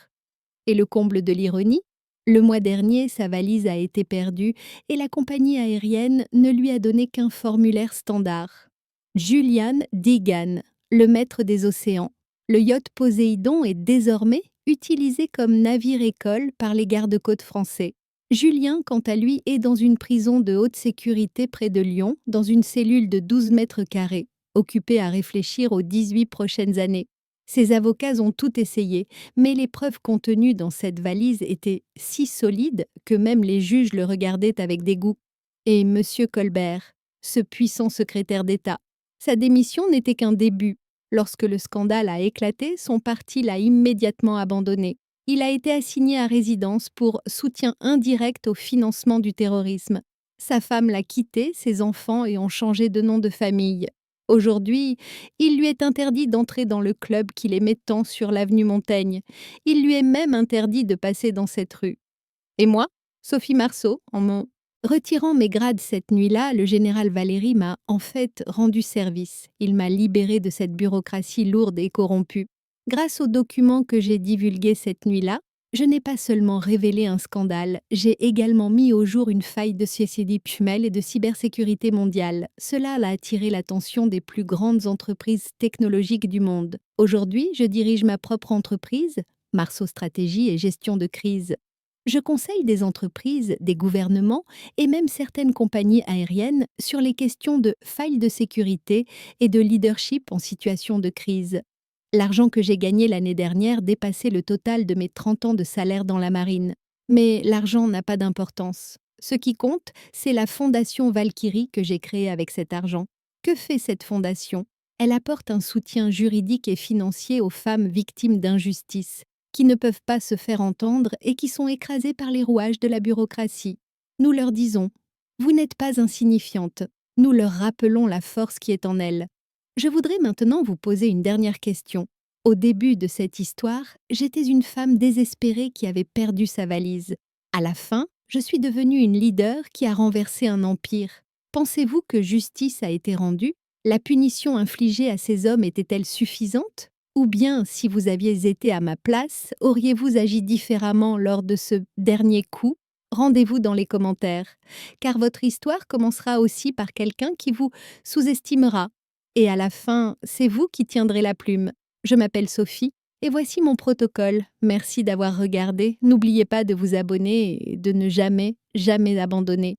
Et le comble de l'ironie, le mois dernier, sa valise a été perdue et la compagnie aérienne ne lui a donné qu'un formulaire standard. Julian Deegan, le maître des océans. Le yacht Poséidon est désormais utilisé comme navire-école par les gardes-côtes français. Julien, quant à lui, est dans une prison de haute sécurité près de Lyon, dans une cellule de 12 mètres carrés, occupé à réfléchir aux 18 prochaines années. Ses avocats ont tout essayé, mais les preuves contenues dans cette valise étaient si solides que même les juges le regardaient avec dégoût. Et M. Colbert, ce puissant secrétaire d'État, sa démission n'était qu'un début. Lorsque le scandale a éclaté, son parti l'a immédiatement abandonné. Il a été assigné à résidence pour soutien indirect au financement du terrorisme. Sa femme l'a quitté, ses enfants et ont changé de nom de famille. Aujourd'hui, il lui est interdit d'entrer dans le club qu'il aimait tant sur l'avenue Montaigne. Il lui est même interdit de passer dans cette rue. Et moi, Sophie Marceau, en mon Retirant mes grades cette nuit-là, le général Valéry m'a en fait rendu service. Il m'a libéré de cette bureaucratie lourde et corrompue. Grâce aux documents que j'ai divulgués cette nuit-là, je n'ai pas seulement révélé un scandale, j'ai également mis au jour une faille de société pumelle et de cybersécurité mondiale. Cela a attiré l'attention des plus grandes entreprises technologiques du monde. Aujourd'hui, je dirige ma propre entreprise, Marceau Stratégie et Gestion de crise. Je conseille des entreprises, des gouvernements et même certaines compagnies aériennes sur les questions de failles de sécurité et de leadership en situation de crise. L'argent que j'ai gagné l'année dernière dépassait le total de mes 30 ans de salaire dans la marine. Mais l'argent n'a pas d'importance. Ce qui compte, c'est la fondation Valkyrie que j'ai créée avec cet argent. Que fait cette fondation? Elle apporte un soutien juridique et financier aux femmes victimes d'injustice, qui ne peuvent pas se faire entendre et qui sont écrasées par les rouages de la bureaucratie. Nous leur disons: vous n'êtes pas insignifiante. Nous leur rappelons la force qui est en elles. Je voudrais maintenant vous poser une dernière question. Au début de cette histoire, j'étais une femme désespérée qui avait perdu sa valise. À la fin, je suis devenue une leader qui a renversé un empire. Pensez-vous que justice a été rendue? La punition infligée à ces hommes était-elle suffisante? Ou bien, si vous aviez été à ma place, auriez-vous agi différemment lors de ce dernier coup? Rendez-vous dans les commentaires, car votre histoire commencera aussi par quelqu'un qui vous sous-estimera. Et à la fin, c'est vous qui tiendrez la plume. Je m'appelle Sophie, et voici mon protocole. Merci d'avoir regardé. N'oubliez pas de vous abonner et de ne jamais, jamais abandonner.